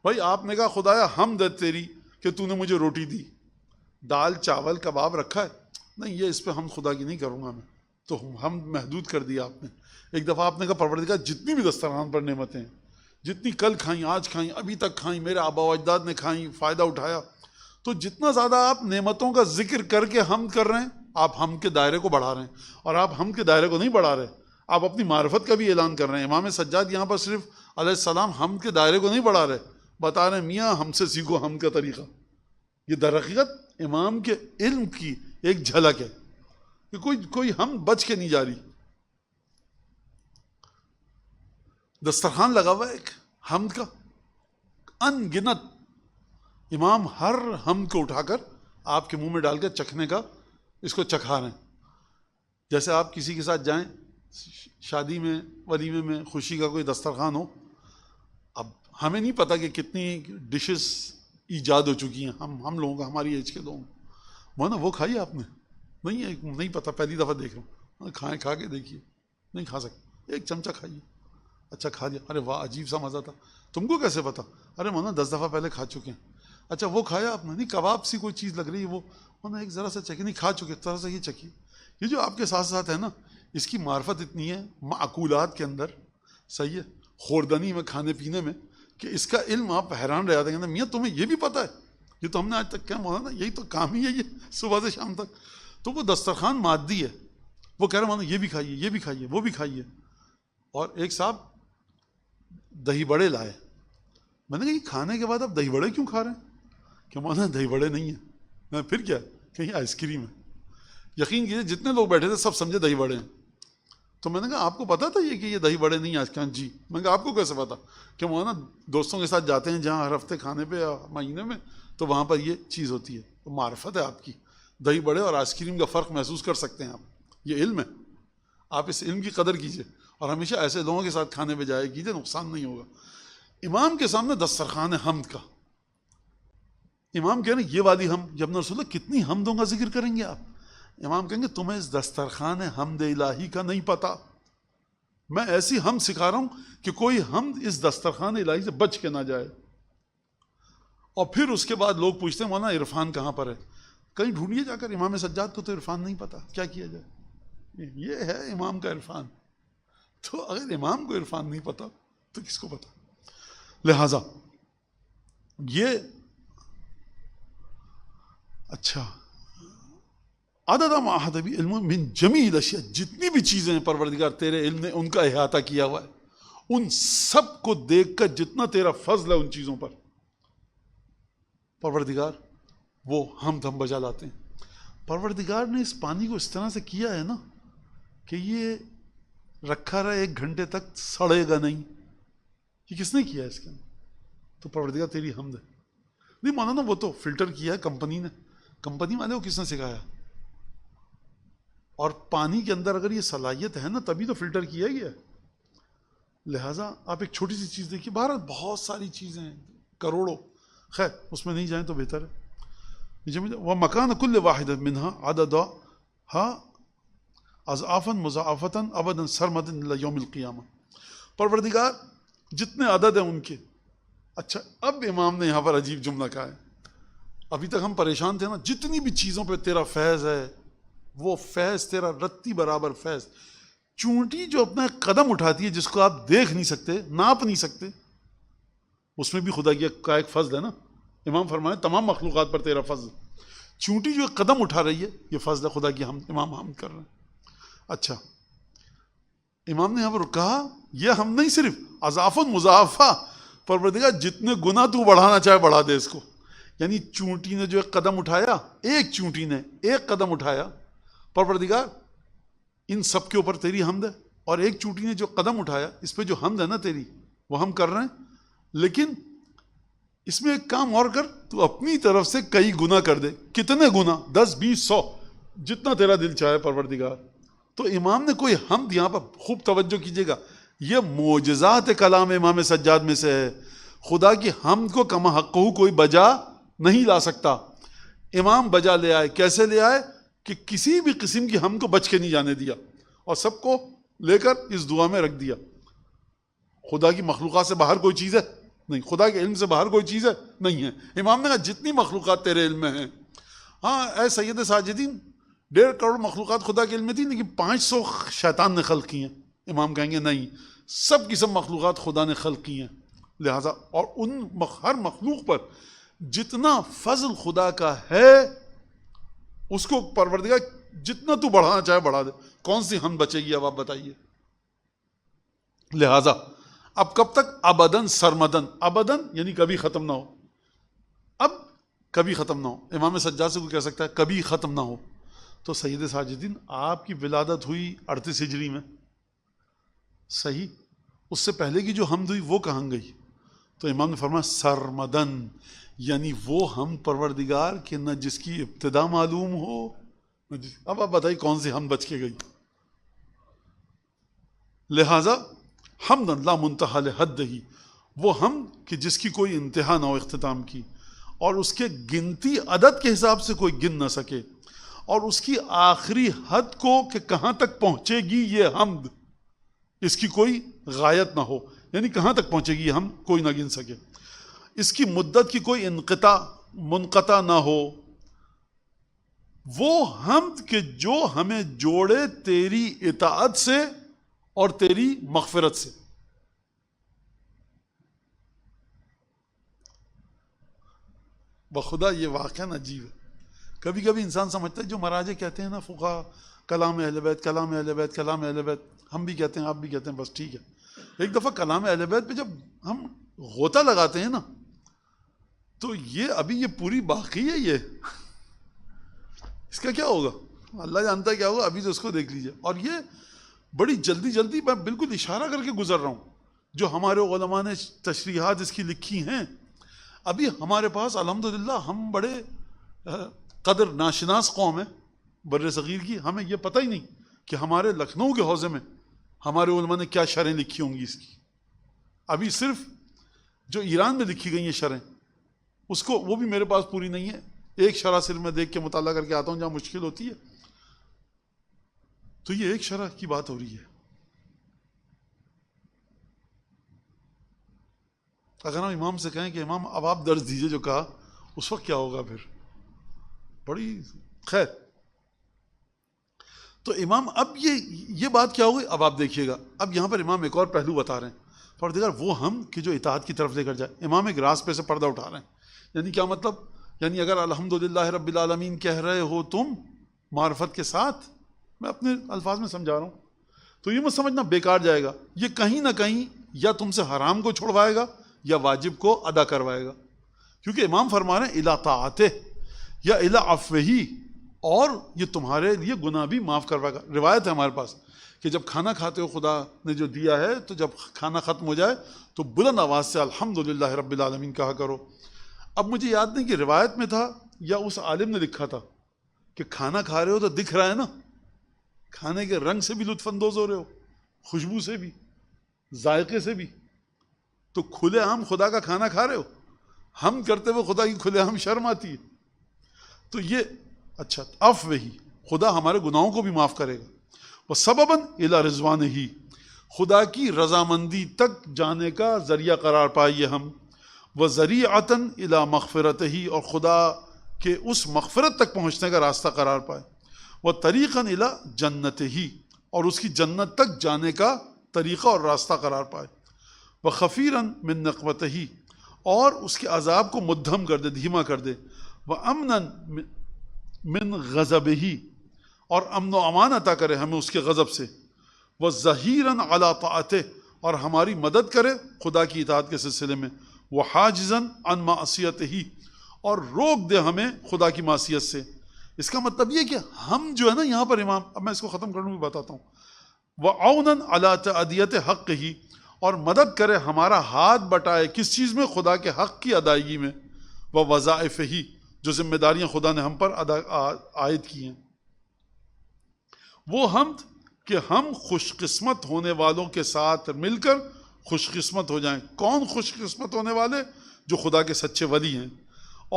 بھائی آپ نے کہا خدایا حمد ہے تیری کہ تو نے مجھے روٹی دی، دال چاول کباب رکھا ہے، نہیں یہ اس پہ حمد خدا کی نہیں کروں گا میں، تو حمد محدود کر دیا آپ نے. ایک دفعہ آپ نے کہا پروردگار جتنی بھی دسترخوان پر نعمتیں ہیں، جتنی کل کھائیں، آج کھائیں، ابھی تک کھائیں، میرے آبا و اجداد نے کھائیں، فائدہ اٹھایا، تو جتنا زیادہ آپ نعمتوں کا ذکر کر کے حمد کر رہے ہیں، آپ حمد کے دائرے کو بڑھا رہے ہیں. اور آپ حمد کے دائرے کو نہیں بڑھا رہے، آپ اپنی معرفت کا بھی اعلان کر رہے ہیں. امام سجاد یہاں پر صرف علیہ السلام حمد کے دائرے کو نہیں بڑھا رہے، بتا رہے ہیں میاں ہم سے سیکھو حمد کا طریقہ. یہ در حقیقت امام کے علم کی ایک جھلک ہے کہ کوئی حمد بچ کے نہیں جا رہی. دسترخوان لگا ہوا ہے ایک حمد کا، ان گنت امام ہر حمد کو اٹھا کر آپ کے منہ میں ڈال کے چکھنے کا اس کو چکھا رہے ہیں. جیسے آپ کسی کے ساتھ جائیں شادی میں، ولیمے میں، خوشی کا کوئی دسترخوان ہو، اب ہمیں نہیں پتہ کہ کتنی ڈشز ایجاد ہو چکی ہیں، ہم لوگوں کا، ہماری ایج کے لوگوں وہ نا، وہ کھائی آپ نے؟ نہیں پتہ، پہلی دفعہ دیکھ رہا ہوں. کھائیں، کھا کے دیکھیے، نہیں کھا سکتے، ایک چمچہ کھائیے. اچھا کھا لیا، ارے واہ عجیب سا مزہ تھا، تم کو کیسے پتا؟ ارے مولانا 10 دفعہ پہلے کھا چکے ہیں. اچھا وہ کھایا آپ نے؟ نہیں کباب سی کوئی چیز لگ رہی ہے، وہ مولانا ایک ذرا سا چکھی، نہیں کھا چکے، ذرا سا یہ چکھی. یہ جو آپ کے ساتھ ساتھ ہے نا، اس کی معرفت اتنی ہے معقولات کے اندر، صحیح ہے، خوردنی میں، کھانے پینے میں، کہ اس کا علم آپ حیران رہ جاتے ہیں. میاں تمہیں یہ بھی پتہ ہے؟ یہ تو ہم نے آج تک کیا مولانا، یہی تو کام ہی ہے یہ صبح سے شام تک. تو وہ دسترخوان مادی ہے، وہ کہہ رہے مولانا یہ بھی کھائیے، یہ بھی کھائیے، وہ بھی کھائیے. اور ایک صاحب دہی بڑے لائے، میں نے کہا یہ کھانے کے بعد آپ دہی بڑے کیوں کھا رہے ہیں؟ کہ مولانا دہی بڑے نہیں ہیں. میں پھر کیا، کہیں آئس کریم ہے. یقین کیجیے جتنے لوگ بیٹھے تھے سب سمجھے دہی بڑے ہیں. تو میں نے کہا آپ کو پتا تھا یہ کہ یہ دہی بڑے نہیں آج کل؟ جی. میں نے کہا آپ کو کیسے پتا؟ کہ مولانا دوستوں کے ساتھ جاتے ہیں جہاں ہر ہفتے کھانے پہ یا مہینے میں، تو وہاں پر یہ چیز ہوتی ہے. تو معرفت ہے آپ کی، دہی بڑے اور آئس کریم کا فرق محسوس کر سکتے ہیں آپ. یہ علم ہے، آپ اس علم کی قدر کیجیے اور ہمیشہ ایسے لوگوں کے ساتھ کھانے پہ جائے کیجیے، نقصان نہیں ہوگا. امام کے سامنے دسترخوان ہے حمد کا. امام کہہ رہے ہیں یہ والی حمد، ابن رسول اللہ کتنی حمدوں کا ذکر کریں گے آپ؟ امام کہیں گے تمہیں اس دسترخوان حمد الہی کا نہیں پتا، میں ایسی حمد سکھا رہا ہوں کہ کوئی حمد اس دسترخوان الہی سے بچ کے نہ جائے. اور پھر اس کے بعد لوگ پوچھتے ہیں مولانا عرفان کہاں پر ہے؟ کہیں ڈھونڈیے جا کر، امام سجاد کو تو عرفان نہیں پتا، کیا کیا جائے؟ یہ ہے امام کا عرفان. تو اگر امام کو عرفان نہیں پتا تو کس کو پتا؟ لہذا یہ اچھا عدد ما احاط بہ علم من جمیع الاشیاء، جتنی بھی چیزیں ہیں پروردگار تیرے علم نے ان کا احاطہ کیا ہوا ہے، ان سب کو دیکھ کر جتنا تیرا فضل ہے ان چیزوں پر پروردگار، وہ حمد ہم بجا لاتے ہیں. پروردگار نے اس پانی کو اس طرح سے کیا ہے نا کہ یہ رکھا رہا 1 گھنٹے تک سڑے گا نہیں. یہ کس نے کیا ہے اس کے اندر؟ تو پروردگار تیری حمد ہے. نہیں مانا نا، وہ تو فلٹر کیا ہے کمپنی نے، کمپنی والے کو کس نے سکھایا؟ اور پانی کے اندر اگر یہ صلاحیت ہے نا تبھی تو فلٹر کیا گیا ہے. لہٰذا آپ ایک چھوٹی سی چیز دیکھیے، بہرحال بہت ساری چیزیں ہیں، کروڑوں، خیر اس میں نہیں جائیں تو بہتر ہے. وَمَكَانَ كُلِّ وَاحِدٍ مِّنْهَا عَدَدًا اضعافاً مضاعفةً ابداً سرمداً إلى يوم القیامہ. پروردگار جتنے عدد ہیں ان کے. اچھا اب امام نے یہاں پر عجیب جملہ کہا ہے. ابھی تک ہم پریشان تھے نا، جتنی بھی چیزوں پہ تیرا فیض ہے، وہ فیض تیرا رتی برابر فیض. چونٹی جو اپنا قدم اٹھاتی ہے جس کو آپ دیکھ نہیں سکتے، ناپ نہیں سکتے، اس میں بھی خدا کا ایک فضل ہے نا. امام فرمائے تمام مخلوقات پر تیرا فضل. چونٹی جو قدم اٹھا رہی ہے یہ فضل ہے خدا کی، ہم امام حمد کر رہے ہیں. اچھا امام نے یہاں پر کہا یہ ہم نہیں، صرف اضافہ مضاعفہ، پروردگار جتنے گناہ تو بڑھانا چاہے بڑھا دے اس کو. یعنی چونٹی نے جو ایک قدم اٹھایا، ایک چونٹی نے ایک قدم اٹھایا، پروردگار ان سب کے اوپر تیری حمد ہے، اور ایک چونٹی نے جو قدم اٹھایا اس پہ جو حمد ہے نا تیری، وہ ہم کر رہے ہیں، لیکن اس میں ایک کام اور کر، تو اپنی طرف سے کئی گنا کر دے۔ کتنے گنا؟ 10 20 100، جتنا تیرا دل چاہے پروردگار۔ تو امام نے کوئی حمد، یہاں پر خوب توجہ کیجیے گا، یہ معجزات کلام امام سجاد میں سے ہے۔ خدا کی حمد کو کما حقہ کوئی بجا نہیں لا سکتا، امام بجا لے آئے۔ کیسے لے آئے؟ کہ کسی بھی قسم کی حمد کو بچ کے نہیں جانے دیا، اور سب کو لے کر اس دعا میں رکھ دیا۔ خدا کی مخلوقات سے باہر کوئی چیز ہے نہیں، خدا کے علم سے باہر کوئی چیز ہے نہیں ہے۔ امام نے کہا جتنی مخلوقات تیرے علم میں ہیں، ہاں اے سید ساجدین 1.5 کروڑ مخلوقات خدا کے علم میں تھی، لیکن 500 شیطان نے خلق کی ہیں۔ امام کہیں گے نہیں، سب کی سب مخلوقات خدا نے خلق کی ہیں، لہٰذا اور ان ہر مخلوق پر جتنا فضل خدا کا ہے اس کو پروردگار جتنا تو بڑھانا چاہے بڑھا دے۔ کون سی حمد بچے گی اب آپ بتائیے؟ لہٰذا اب کب تک؟ ابدن سرمدن، ابدن یعنی کبھی ختم نہ ہو، اب کبھی ختم نہ ہو۔ امام سجاد سے کوئی کہہ سکتا ہے کبھی ختم نہ ہو، تو سید ساجدین آپ کی ولادت ہوئی 38 ہجری میں، صحیح، اس سے پہلے کی جو حمد ہوئی وہ کہاں گئی؟ تو امام نے فرمایا سرمدن، یعنی وہ ہم پروردگار کہ نہ جس کی ابتدا معلوم ہو نہ جس... اب آپ بتائیے کون سی ہم بچ کے گئی؟ لہذا حمد لا منتہا لحدہ، وہ ہم کہ جس کی کوئی انتہا نہ ہو اختتام کی، اور اس کے گنتی عدد کے حساب سے کوئی گن نہ سکے، اور اس کی آخری حد کو کہ کہاں تک پہنچے گی یہ حمد، اس کی کوئی غایت نہ ہو، یعنی کہاں تک پہنچے گی یہ حمد کوئی نہ گن سکے، اس کی مدت کی کوئی منقطع نہ ہو، وہ حمد کہ جو ہمیں جوڑے تیری اطاعت سے اور تیری مغفرت سے۔ بخدا یہ واقعہ عجیب ہے، کبھی کبھی انسان سمجھتا ہے جو مراجع کہتے ہیں نا فقہا، کلام اہل بیت، کلام اہل بیت، کلام اہل بیت، ہم بھی کہتے ہیں آپ بھی کہتے ہیں، بس ٹھیک ہے۔ ایک دفعہ کلام اہل بیت پہ جب ہم غوطہ لگاتے ہیں نا تو یہ ابھی یہ پوری باقی ہے، یہ اس کا کیا ہوگا اللہ جانتا ہے کیا ہوگا، ابھی تو اس کو دیکھ لیجئے۔ اور یہ بڑی جلدی جلدی میں بالکل اشارہ کر کے گزر رہا ہوں، جو ہمارے علماء نے تشریحات اس کی لکھی ہیں۔ ابھی ہمارے پاس الحمدللہ ہم بڑے قدر ناشناس قوم ہیں بر صغیر کی، ہمیں یہ پتہ ہی نہیں کہ ہمارے لکھنؤ کے حوزے میں ہمارے علماء نے کیا شرح لکھی ہوں گی اس کی۔ ابھی صرف جو ایران میں لکھی گئی ہیں شرح، اس کو وہ بھی میرے پاس پوری نہیں ہے، ایک شرح صرف میں دیکھ کے مطالعہ کر کے آتا ہوں جہاں مشکل ہوتی ہے، تو یہ ایک شرح کی بات ہو رہی ہے۔ اگر ہم امام سے کہیں کہ امام اب آپ درس دیجئے جو کہا، اس وقت کیا ہوگا پھر؟ بڑی خیر۔ تو امام اب یہ بات کیا ہوگی؟ اب آپ دیکھیے گا، اب یہاں پر امام ایک اور پہلو بتا رہے ہیں، پروردگار وہ ہم کہ جو اطاعت کی طرف لے کر جائے۔ امام ایک راز پہ سے پردہ اٹھا رہے ہیں، یعنی کیا مطلب؟ یعنی اگر الحمدللہ رب العالمین کہہ رہے ہو تم معرفت کے ساتھ، میں اپنے الفاظ میں سمجھا رہا ہوں، تو یہ مت سمجھنا بیکار جائے گا، یہ کہیں نہ کہیں یا تم سے حرام کو چھڑوائے گا یا واجب کو ادا کروائے گا، کیونکہ امام فرما رہے ہیں الی طاعتہ یا الی عفوہ، اور یہ تمہارے لیے گناہ بھی معاف کروائے گا۔ روایت ہے ہمارے پاس کہ جب کھانا کھاتے ہو خدا نے جو دیا ہے، تو جب کھانا ختم ہو جائے تو بلند آواز سے الحمدللہ رب العالمین کہا کرو۔ اب مجھے یاد نہیں کہ روایت میں تھا یا اس عالم نے لکھا تھا کہ کھانا کھا رہے ہو تو دکھ رہا ہے نا، کھانے کے رنگ سے بھی لطف اندوز ہو رہے ہو، خوشبو سے بھی، ذائقے سے بھی، تو کھلے عام خدا کا کھانا کھا رہے ہو، ہم کرتے ہوئے خدا کی کھلے عام شرم آتی ہے۔ تو یہ اچھا عفو ہی، خدا ہمارے گناہوں کو بھی معاف کرے گا۔ وہ سبباً الی رضوانہ ہی، خدا کی رضامندی تک جانے کا ذریعہ قرار پائیے ہم، وہ ذریعتاً الی مغفرتہ ہی، اور خدا کے اس مغفرت تک پہنچنے کا راستہ قرار پائے، وہ طریقاً الی جنتہ ہی، اور اس کی جنت تک جانے کا طریقہ اور راستہ قرار پائے، وہ خفیراً من نقمتہ ہی، اور اس کے عذاب کو مدھم کر دے، دھیما کر دے، وہ امناً من غضبہ ہی، اور امن و امان عطا کرے ہمیں اس کے غضب سے، وہ ظہیراً علی طاعتہ، اور ہماری مدد کرے خدا کی اطاعت کے سلسلے میں، وہ حاجزاً عن معصیتہ ہی، اور روک دے ہمیں خدا کی معصیت سے۔ اس کا مطلب یہ کہ ہم جو ہے نا یہاں پر امام، اب میں اس کو ختم کرنے میں بتاتا ہوں، وَعَوْنًا عَلَىٰ تَأْدِيَةِ حَقِّهِ، اور مدد کرے ہمارا ہاتھ بٹائے کس چیز میں؟ خدا کے حق کی ادائیگی میں، وَوَظَائِفِهِ، جو ذمہ داریاں خدا نے ہم پر عائد کی ہیں۔ وہ حمد کہ ہم خوش قسمت ہونے والوں کے ساتھ مل کر خوش قسمت ہو جائیں۔ کون خوش قسمت ہونے والے؟ جو خدا کے سچے ولی ہیں،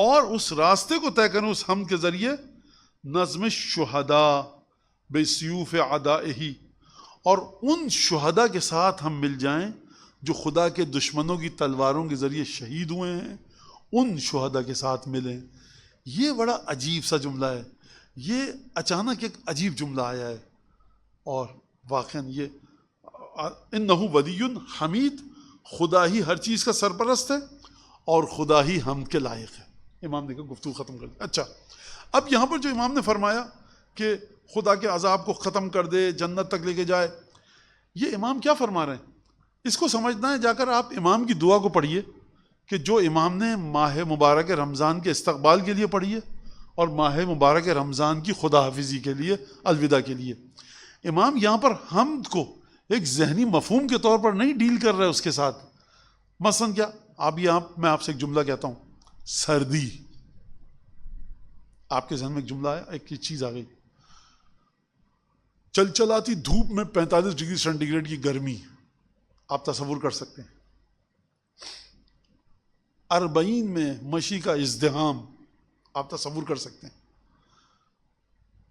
اور اس راستے کو طے کریں اس حمد کے ذریعے، نظم الشہداء بسیوف اعدائہ، اور ان شہداء کے ساتھ ہم مل جائیں جو خدا کے دشمنوں کی تلواروں کے ذریعے شہید ہوئے ہیں، ان شہداء کے ساتھ ملیں۔ یہ بڑا عجیب سا جملہ ہے، یہ اچانک ایک عجیب جملہ آیا ہے، اور واقعاً یہ انہ ولی حمید، خدا ہی ہر چیز کا سرپرست ہے اور خدا ہی حمد کے لائق ہے۔ امام نے کہا گفتگو ختم کر دی۔ اچھا، اب یہاں پر جو امام نے فرمایا کہ خدا کے عذاب کو ختم کر دے، جنت تک لے کے جائے، یہ امام کیا فرما رہے ہیں؟ اس کو سمجھنا ہے، جا کر آپ امام کی دعا کو پڑھیے کہ جو امام نے ماہ مبارک رمضان کے استقبال کے لیے پڑھی ہے اور ماہ مبارک رمضان کی خدا حافظی کے لیے، الوداع کے لیے۔ امام یہاں پر حمد کو ایک ذہنی مفہوم کے طور پر نہیں ڈیل کر رہے اس کے ساتھ۔ مثلا کیا آپ یہاں، میں آپ سے ایک جملہ کہتا ہوں، سردی، آپ کے ذہن میں ایک جملہ ہے، ایک چیز آ گئی، چل چلاتی دھوپ میں 45 ڈگری سینٹی گریڈ کی گرمی، آپ تصور کر سکتے ہیں۔ 40 میں مشی کا ازدحام، آپ تصور کر سکتے ہیں۔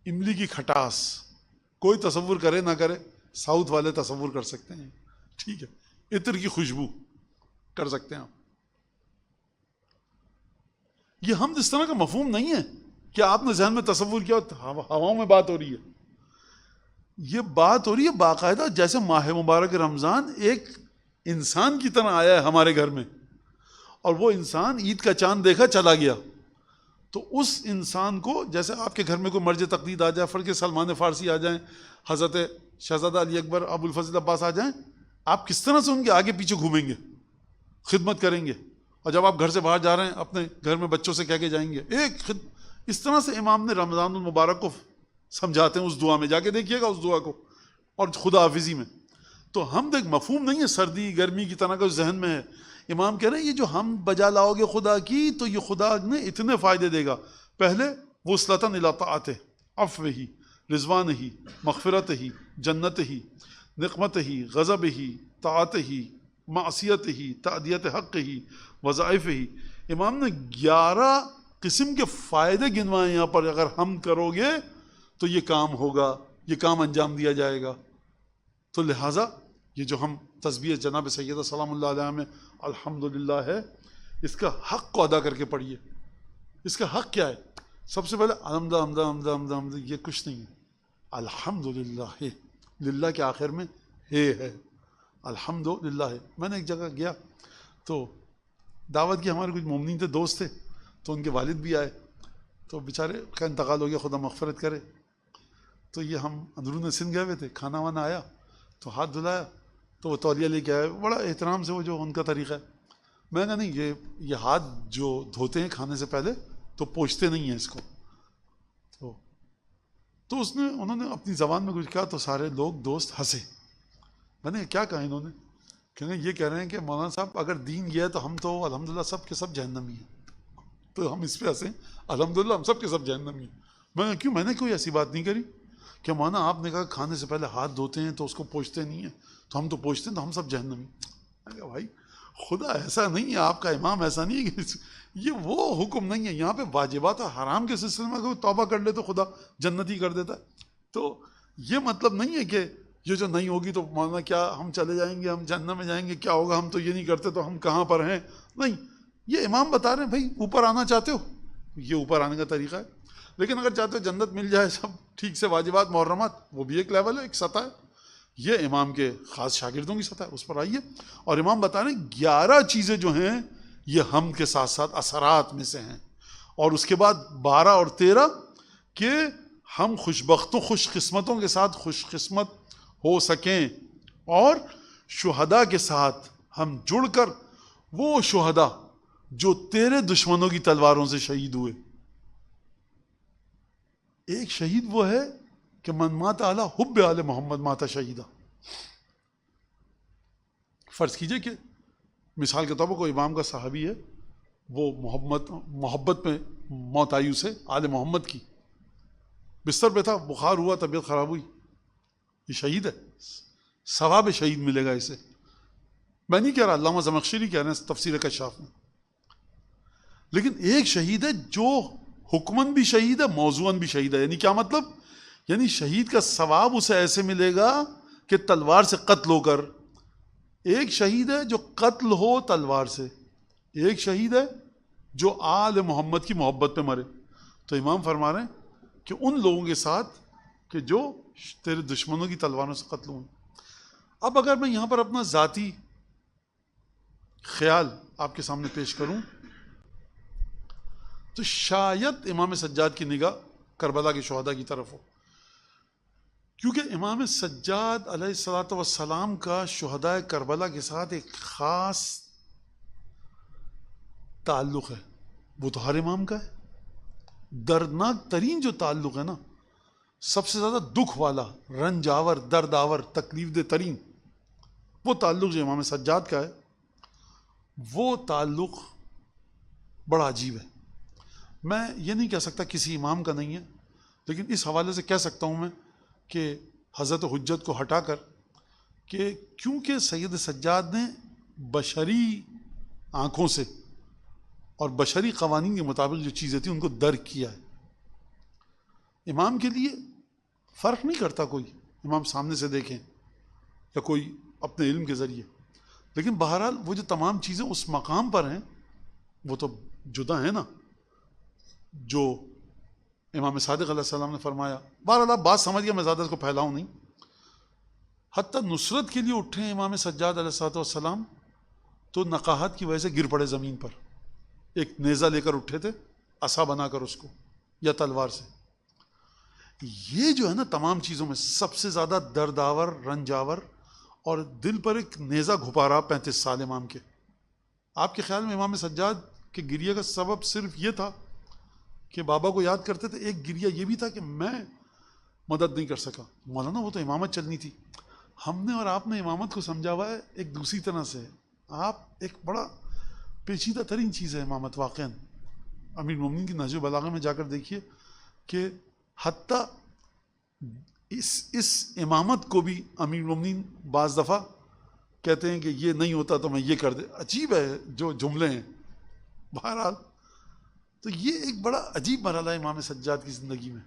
املی کی کھٹاس، کوئی تصور کرے نہ کرے، ساؤتھ والے تصور کر سکتے ہیں، ٹھیک ہے۔ عطر کی خوشبو کر سکتے ہیں آپ۔ یہ حمد اس طرح کا مفہوم نہیں ہے کہ آپ نے ذہن میں تصور کیا ہواؤں میں بات ہو رہی ہے۔ یہ بات ہو رہی ہے باقاعدہ، جیسے ماہ مبارک رمضان ایک انسان کی طرح آیا ہے ہمارے گھر میں، اور وہ انسان عید کا چاند دیکھا چلا گیا، تو اس انسان کو، جیسے آپ کے گھر میں کوئی مرج تقلید آ جائے، فرق سلمان فارسی آ جائیں، حضرت شہزادہ علی اکبر، ابو الفضل عباس آ جائیں، آپ کس طرح سے ان کے آگے پیچھے گھومیں گے، خدمت کریں گے، اور جب آپ گھر سے باہر جا رہے ہیں اپنے گھر میں بچوں سے کہہ کے جائیں گے اس طرح سے امام نے رمضان المبارک کو سمجھاتے ہیں اس دعا میں، جا کے دیکھیے گا اس دعا کو، اور خدا حافظی میں۔ تو حمد ایک مفہوم نہیں ہے سردی گرمی کی طرح کا ذہن میں ہے۔ امام کہہ رہے ہیں یہ جو حمد بجا لاؤ گے خدا کی، تو یہ خدا نے اتنے فائدے دے گا۔ پہلے وصلتاً الی طاعتہ، عفو ہی، رضوان ہی، مغفرت ہی، جنت ہی، نقمت ہی، غضب ہی، طاعت ہی، معصیت ہی، تأدیت حق ہی، وظائف ہی۔ امام نے 11 قسم کے فائدے گنوائے یہاں پر، اگر ہم کرو گے تو یہ کام ہوگا، یہ کام انجام دیا جائے گا۔ تو لہٰذا یہ جو ہم تسبیح جناب سیدہ سلام اللہ علیہ میں الحمدللہ ہے، اس کا حق کو ادا کر کے پڑھیے۔ اس کا حق کیا ہے؟ سب سے پہلے الحمد، یہ کچھ نہیں ہے، الحمدللہ ہے، للہ کے آخر میں ہے، الحمدللہ ہے۔ میں نے ایک جگہ گیا تو دعوت کی، ہمارے کچھ مومنین تھے، دوست تھے، تو ان کے والد بھی آئے، تو بیچارے کا انتقال ہو گیا، خدا مغفرت کرے۔ تو یہ ہم اندرون سندھ گئے ہوئے تھے، کھانا وانا آیا تو ہاتھ دھلایا، تو وہ تولیہ لے کے آئے، بڑا احترام سے، وہ جو ان کا طریقہ ہے۔ میں نے کہا نہیں، یہ ہاتھ جو دھوتے ہیں کھانے سے پہلے تو پوچھتے نہیں ہیں اس کو۔ تو انہوں نے اپنی زبان میں کچھ کہا، تو سارے لوگ دوست ہنسے۔ میں نے کیا کہا انہوں نے؟ کہ یہ کہہ رہے ہیں کہ مولانا صاحب اگر دین یہ ہے تو ہم تو الحمدللہ سب کے سب جہنمی ہیں۔ تو ہم اس پہ ہنسے، الحمدللہ ہم سب کے سب جہنمی ہیں۔ میں نے کیوں؟ میں نے کوئی ایسی بات نہیں کری کہ مولانا آپ نے کہا کھانے سے پہلے ہاتھ دھوتے ہیں تو اس کو پوچھتے نہیں ہیں، تو ہم تو پوچھتے ہیں، تو ہم سب جہنمی۔ میں نے کہا بھائی خدا ایسا نہیں ہے، آپ کا امام ایسا نہیں ہے کہ یہ وہ حکم نہیں ہے، یہاں پہ واجبات اور حرام کے سلسلے میں اگر توبہ کر لے تو خدا جنتی کر دیتا ہے۔ تو یہ مطلب نہیں ہے کہ یہ جو نہیں ہوگی تو مولانا کیا ہم چلے جائیں گے، ہم جہنم میں جائیں گے، کیا ہوگا، ہم تو یہ نہیں کرتے تو ہم کہاں پر ہیں؟ نہیں، یہ امام بتا رہے ہیں بھائی اوپر آنا چاہتے ہو، یہ اوپر آنے کا طریقہ ہے، لیکن اگر چاہتے ہو جنت مل جائے سب ٹھیک سے، واجبات محرمات، وہ بھی ایک لیول ہے، ایک سطح ہے، یہ امام کے خاص شاگردوں کی سطح ہے، اس پر آئیے۔ اور امام بتا رہے ہیں 11 چیزیں جو ہیں یہ حمد کے ساتھ ساتھ اثرات میں سے ہیں، اور اس کے بعد 12 اور 13 کہ ہم خوش بختوں خوش قسمتوں کے ساتھ خوش قسمت ہو سکیں، اور شہداء کے ساتھ ہم جڑ کر وہ شہداء جو تیرے دشمنوں کی تلواروں سے شہید ہوئے. ایک شہید وہ ہے کہ من مات علی حب آل محمد ماتا شہیدہ. فرض کیجئے کہ مثال کے طور پر کوئی امام کا صحابی ہے, وہ محبت میں موت آئی اسے آل محمد کی, بستر پہ تھا, بخار ہوا, طبیعت خراب ہوئی, یہ شہید ہے, ثواب شہید ملے گا اسے. میں نہیں کہہ رہا, علامہ زمخشری کہہ رہے ہیں تفسیر کشاف میں. لیکن ایک شہید ہے جو حکمن بھی شہید ہے, موضوعاً بھی شہید ہے. یعنی کیا مطلب؟ یعنی شہید کا ثواب اسے ایسے ملے گا کہ تلوار سے قتل ہو کر. ایک شہید ہے جو قتل ہو تلوار سے, ایک شہید ہے جو آل محمد کی محبت پہ مرے. تو امام فرما رہے ہیں کہ ان لوگوں کے ساتھ کہ جو تیرے دشمنوں کی تلواروں سے قتل ہوئے. اب اگر میں یہاں پر اپنا ذاتی خیال آپ کے سامنے پیش کروں تو شاید امام سجاد کی نگاہ کربلا کے شہداء کی طرف ہو, کیونکہ امام سجاد علیہ الصلوۃ والسلام کا شہداء کربلا کے ساتھ ایک خاص تعلق ہے. وہ تو ہر امام کا ہے. دردناک ترین جو تعلق ہے نا, سب سے زیادہ دکھ والا, رنج آور, درد آور, تکلیف دہ ترین, وہ تعلق جو امام سجاد کا ہے, وہ تعلق بڑا عجیب ہے. میں یہ نہیں کہہ سکتا کسی امام کا نہیں ہے, لیکن اس حوالے سے کہہ سکتا ہوں میں کہ حضرت حجت کو ہٹا کر کہ کیونکہ سید سجاد نے بشری آنکھوں سے اور بشری قوانین کے مطابق جو چیزیں تھیں ان کو درک کیا ہے. امام کے لیے فرق نہیں کرتا کوئی, امام سامنے سے دیکھیں یا کوئی اپنے علم کے ذریعے, لیکن بہرحال وہ جو تمام چیزیں اس مقام پر ہیں وہ تو جدا ہیں نا, جو امام صادق علیہ السلام نے فرمایا. بہرحال آپ بات سمجھ گیا, میں زیادہ اس کو پھیلاؤں نہیں. حتیٰ نصرت کے لیے اٹھے امام سجاد علیہ السلام تو نقاہت کی وجہ سے گر پڑے زمین پر. ایک نیزہ لے کر اٹھے تھے, عصا بنا کر اس کو, یا تلوار سے. یہ جو ہے نا تمام چیزوں میں سب سے زیادہ دردآور, رنجاور اور دل پر ایک نیزہ گھپا رہا 35 سال امام کے. آپ کے خیال میں امام سجاد کے گریہ کا سبب صرف یہ تھا کہ بابا کو یاد کرتے تھے؟ ایک گریہ یہ بھی تھا کہ میں مدد نہیں کر سکا. مولانا وہ تو امامت چلنی تھی. ہم نے اور آپ نے امامت کو سمجھا ہوا ہے ایک دوسری طرح سے. آپ ایک بڑا پیچیدہ ترین چیز ہے امامت واقعاً. امیر المومنین کی نہج البلاغہ میں جا کر دیکھیے کہ حتیٰ اس امامت کو بھی امیر المومنین بعض دفعہ کہتے ہیں کہ یہ نہیں ہوتا تو میں یہ کر دے. عجیب ہے جو جملے ہیں. بہرحال تو یہ ایک بڑا عجیب مرحلہ ہے امام سجاد کی زندگی میں.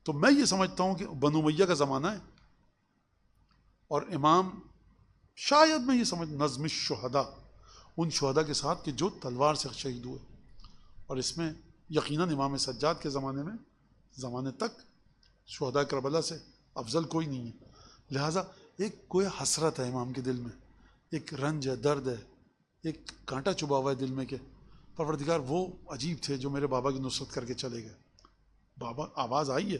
تو میں یہ سمجھتا ہوں کہ بنو امیہ کا زمانہ ہے, اور امام شاید میں یہ سمجھ نظم الشہداء, ان شہداء کے ساتھ کہ جو تلوار سے شہید ہوئے. اور اس میں یقیناً امام سجاد کے زمانے تک شہداء کربلا سے افضل کوئی نہیں ہے. لہٰذا ایک کوئی حسرت ہے امام کے دل میں, ایک رنج ہے, درد ہے, ایک کانٹا چبھا ہوا ہے دل میں کہ پروردگار وہ عجیب تھے جو میرے بابا کی نصرت کر کے چلے گئے. بابا آواز آئی ہے,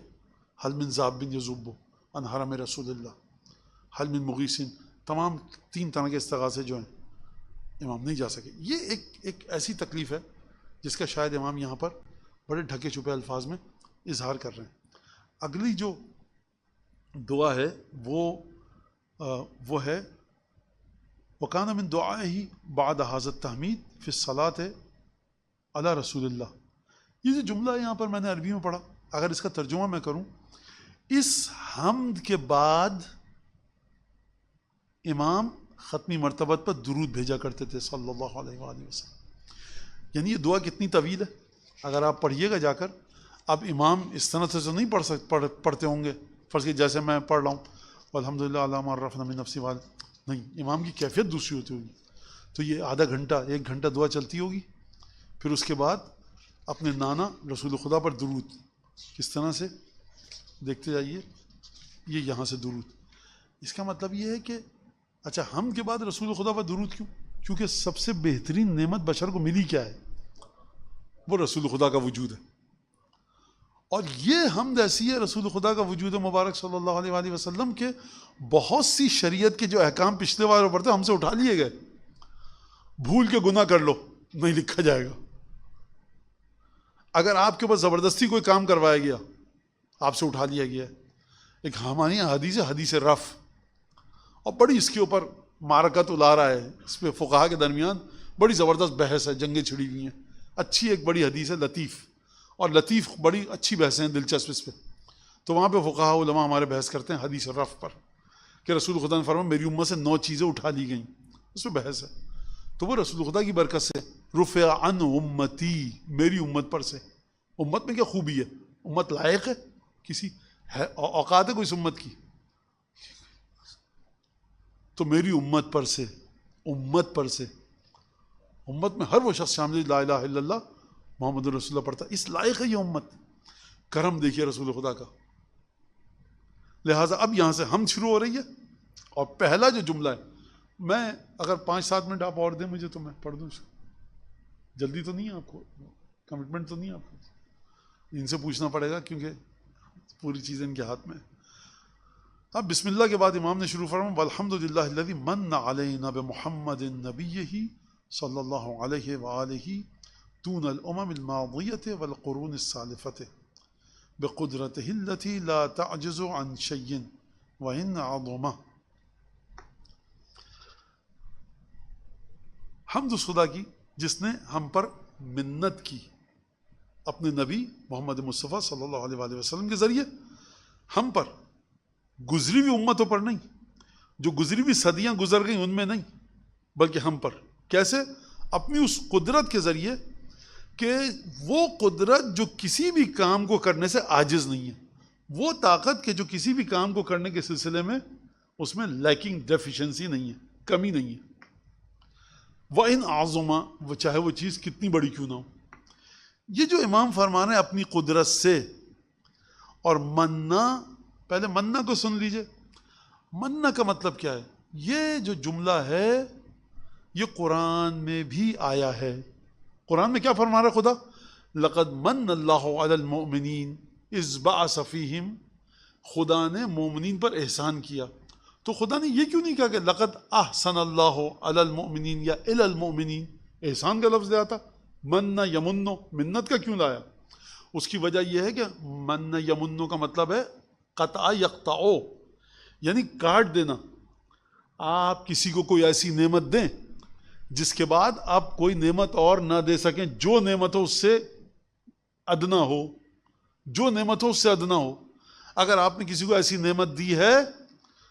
حل من ذاب بن یذوب عن حرم رسول اللہ, حل من مغیث, تمام 3 طرح کے استغاثے جو ہیں امام نہیں جا سکے. یہ ایک ایسی تکلیف ہے جس کا شاید امام یہاں پر بڑے ڈھکے چھپے الفاظ میں اظہار کر رہے ہیں. اگلی جو دعا ہے وہ ہے وَكَانَ مِن دُعَائِهِ بَعْدَ هَذَا التَّحْمِيدِ فِي الصَّلَاةِ عَلَى رسول اللہ. یہ جو جملہ یہاں پر میں نے عربی میں پڑھا, اگر اس کا ترجمہ میں کروں, اس حمد کے بعد امام ختمی مرتبت پر درود بھیجا کرتے تھے صلی اللہ علیہ وآلہ وسلم. یعنی یہ دعا کتنی طویل ہے اگر آپ پڑھیے گا جا کر. اب امام اس طرح سے تو نہیں پڑھتے ہوں گے, فرض کہ جیسے میں پڑھ رہا ہوں الحمدللہ علی ما عرفنا من نفسی والے, نہیں, امام کی کیفیت دوسری ہوتی ہوگی. تو یہ آدھا گھنٹہ 1 گھنٹہ دعا چلتی ہوگی, پھر اس کے بعد اپنے نانا رسول خدا پر درود. کس طرح سے دیکھتے جائیے, یہ یہاں سے درود. اس کا مطلب یہ ہے کہ اچھا حمد کے بعد رسول خدا پر درود کیوں؟ کیونکہ سب سے بہترین نعمت بشر کو ملی کیا ہے؟ وہ رسول خدا کا وجود ہے. اور یہ حمد ایسی ہے رسول خدا کا وجود مبارک صلی اللہ علیہ وآلہ وسلم کے بہت سی شریعت کے جو احکام پچھلے بار پر تھے ہم سے اٹھا لیے گئے. بھول کے گناہ کر لو, نہیں لکھا جائے گا. اگر آپ کے اوپر زبردستی کوئی کام کروایا گیا, آپ سے اٹھا لیا گیا, ایک ہمارے یہاں حدیث رف, اور بڑی اس کے اوپر معرکت الا رہا ہے, اس پہ فقہا کے درمیان بڑی زبردست بحث ہے, جنگیں چھڑی ہوئی ہیں. اچھی ایک بڑی حدیث ہے لطیف, اور لطیف بڑی اچھی بحثیں ہیں دلچسپ اس پہ. تو وہاں پہ فقہا علماء ہمارے بحث کرتے ہیں حدیث رف پر, کہ رسول خدا نے فرمایا میری امت سے 9 چیزیں اٹھا لی گئیں, اس پہ بحث ہے. تو وہ رسول خدا کی برکت سے رفع عن امتی, میری امت پر سے. امت میں کیا خوبی ہے؟ امت لائق ہے کسی ہے اوقات ہے کوئی اس امت کی؟ تو میری امت پر سے, امت میں ہر وہ شخص شامل لا الہ الا اللہ محمد رسول اللہ پڑھتا, اس لائق ہے یہ امت. کرم دیکھیے رسول خدا کا. لہٰذا اب یہاں سے ہم شروع ہو رہی ہے, اور پہلا جو جملہ ہے, میں اگر 5-7 منٹ آپ اور دیں مجھے تو میں پڑھ دوں اس کو. جلدی تو نہیں ہے آپ کو, کمٹمنٹ تو نہیں ہے آپ کو؟ ان سے پوچھنا پڑے گا کیونکہ پوری چیزیں ان کے ہاتھ میں. اب بسم اللہ کے بعد امام نے شروع فرمایا والحمدللہ الذی من علینا بمحمد نبیہ صلی اللہ علیہ وآلہ دون الامم الماضیۃ والقرون السالفۃ بقدرتہ التی لا تعجز عن شیء وان عظم. حمد اس خدا کی جس نے ہم پر منت کی اپنے نبی محمد مصطفیٰ صلی اللہ علیہ وآلہ وسلم کے ذریعے, ہم پر, گزری ہوئی امتوں پر نہیں, جو گزری ہوئی صدیاں گزر گئیں ان میں نہیں, بلکہ ہم پر. کیسے؟ اپنی اس قدرت کے ذریعے کہ وہ قدرت جو کسی بھی کام کو کرنے سے عاجز نہیں ہے, وہ طاقت کہ جو کسی بھی کام کو کرنے کے سلسلے میں اس میں لیکنگ ڈیفیشنسی نہیں ہے, کمی نہیں ہے. وَإِنْ عَظُمَ, وہ چاہے وہ چیز کتنی بڑی کیوں نہ ہو. یہ جو امام فرما رہے ہیں اپنی قدرت سے, اور مننا, پہلے مننا کو سن لیجئے. مننا کا مطلب کیا ہے؟ یہ جو جملہ ہے یہ قرآن میں بھی آیا ہے. قرآن میں کیا فرما رہا ہے خدا؟ لَقَدْ مَنَّ اللَّهُ عَلَى الْمُؤْمِنِينَ إِذْ بَعَثَ فِيهِمْ, خدا نے مومنین پر احسان کیا. تو خدا نے یہ کیوں نہیں کہا کہ لقد احسن اللہ علی المؤمنین یا الی المؤمنین؟ احسان کا لفظ لیا تھا. من یمنو, منت کا کیوں لایا؟ اس کی وجہ یہ ہے کہ من یمنو کا مطلب ہے قطع یقطعو, یعنی کاٹ دینا. آپ کسی کو کوئی ایسی نعمت دیں جس کے بعد آپ کوئی نعمت اور نہ دے سکیں, جو نعمت ہو اس سے ادنا ہو, جو نعمت ہو اس سے ادنا ہو. اگر آپ نے کسی کو ایسی نعمت دی ہے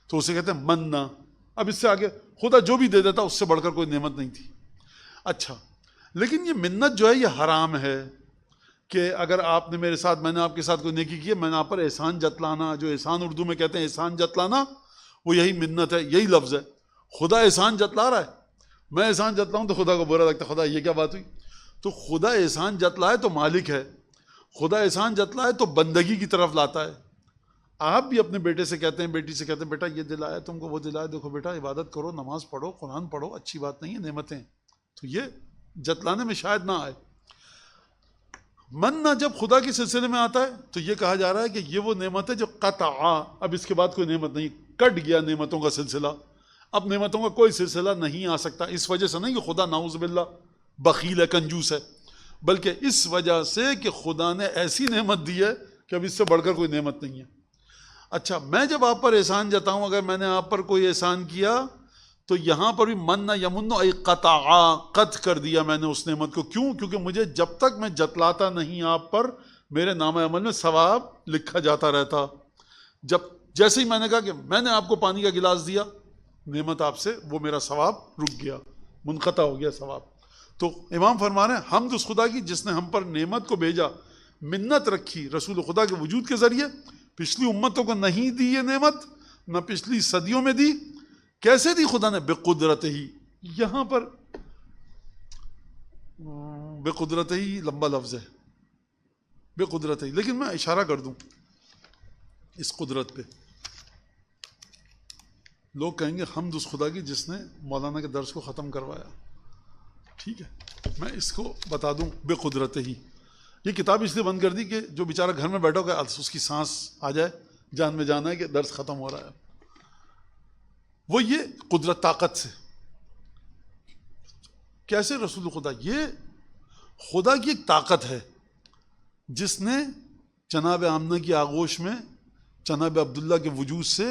تو اسے کہتے ہیں مننا. اب اس سے آگے خدا جو بھی دے دیتا اس سے بڑھ کر کوئی نعمت نہیں تھی. اچھا, لیکن یہ منت جو ہے یہ حرام ہے, کہ اگر آپ نے میرے ساتھ, میں نے آپ کے ساتھ کوئی نیکی کی ہے, میں نے آپ پر احسان جتلانا, جو احسان اردو میں کہتے ہیں احسان جتلانا, وہ یہی منت ہے, یہی لفظ ہے. خدا احسان جتلا رہا ہے, میں احسان جتلاؤں تو خدا کو برا لگتا ہے, خدا یہ کیا بات ہوئی؟ تو خدا احسان جتلائے تو مالک ہے, خدا احسان جتلائے تو بندگی کی طرف لاتا ہے. آپ بھی اپنے بیٹے سے کہتے ہیں, بیٹی سے کہتے ہیں, بیٹا یہ دلایا تم کو, وہ دلایا, دیکھو بیٹا عبادت کرو, نماز پڑھو, قرآن پڑھو, اچھی بات نہیں ہے, نعمتیں. تو یہ جتلانے میں شاید نہ آئے. مننا جب خدا کے سلسلے میں آتا ہے تو یہ کہا جا رہا ہے کہ یہ وہ نعمت ہے جو قطع, اب اس کے بعد کوئی نعمت نہیں, کٹ گیا نعمتوں کا سلسلہ, اب نعمتوں کا کوئی سلسلہ نہیں آ سکتا. اس وجہ سے نہیں کہ خدا نعوذ باللہ بخیل ہے, کنجوس ہے, بلکہ اس وجہ سے کہ خدا نے ایسی نعمت دی ہے کہ اب اس سے بڑھ کر کوئی نعمت نہیں ہے. اچھا, میں جب آپ پر احسان جتاؤں, اگر میں نے آپ پر کوئی احسان کیا تو یہاں پر بھی من یمن ای قطع, قطع کر دیا میں نے اس نعمت کو. کیوں؟ کیونکہ مجھے جب تک میں جتلاتا نہیں آپ پر, میرے نام عمل میں ثواب لکھا جاتا رہتا. جیسے ہی میں نے کہا کہ میں نے آپ کو پانی کا گلاس دیا, نعمت آپ سے, وہ میرا ثواب رک گیا, منقطع ہو گیا ثواب. تو امام فرما رہے ہیں حمد اس خدا کی جس نے ہم پر نعمت کو بھیجا, منت رکھی رسول خدا کے وجود کے ذریعے. پچھلی امتوں کو نہیں دی یہ نعمت, نہ پچھلی صدیوں میں دی. کیسے دی خدا نے؟ بقدرت ہی. یہاں پر بقدرت ہی لمبا لفظ ہے, بقدرت ہی, لیکن میں اشارہ کر دوں اس قدرت پہ. لوگ کہیں گے حمد اس خدا کی جس نے مولانا کے درس کو ختم کروایا. ٹھیک ہے, میں اس کو بتا دوں بقدرت ہی. یہ کتاب اس لیے بند کر دی کہ جو بیچارہ گھر میں بیٹھا ہوگا اس کی سانس آ جائے, جان میں جانا ہے کہ درس ختم ہو رہا ہے. وہ یہ قدرت طاقت سے, کیسے رسول خدا؟ یہ خدا کی ایک طاقت ہے جس نے جناب آمنہ کی آغوش میں جناب عبداللہ کے وجود سے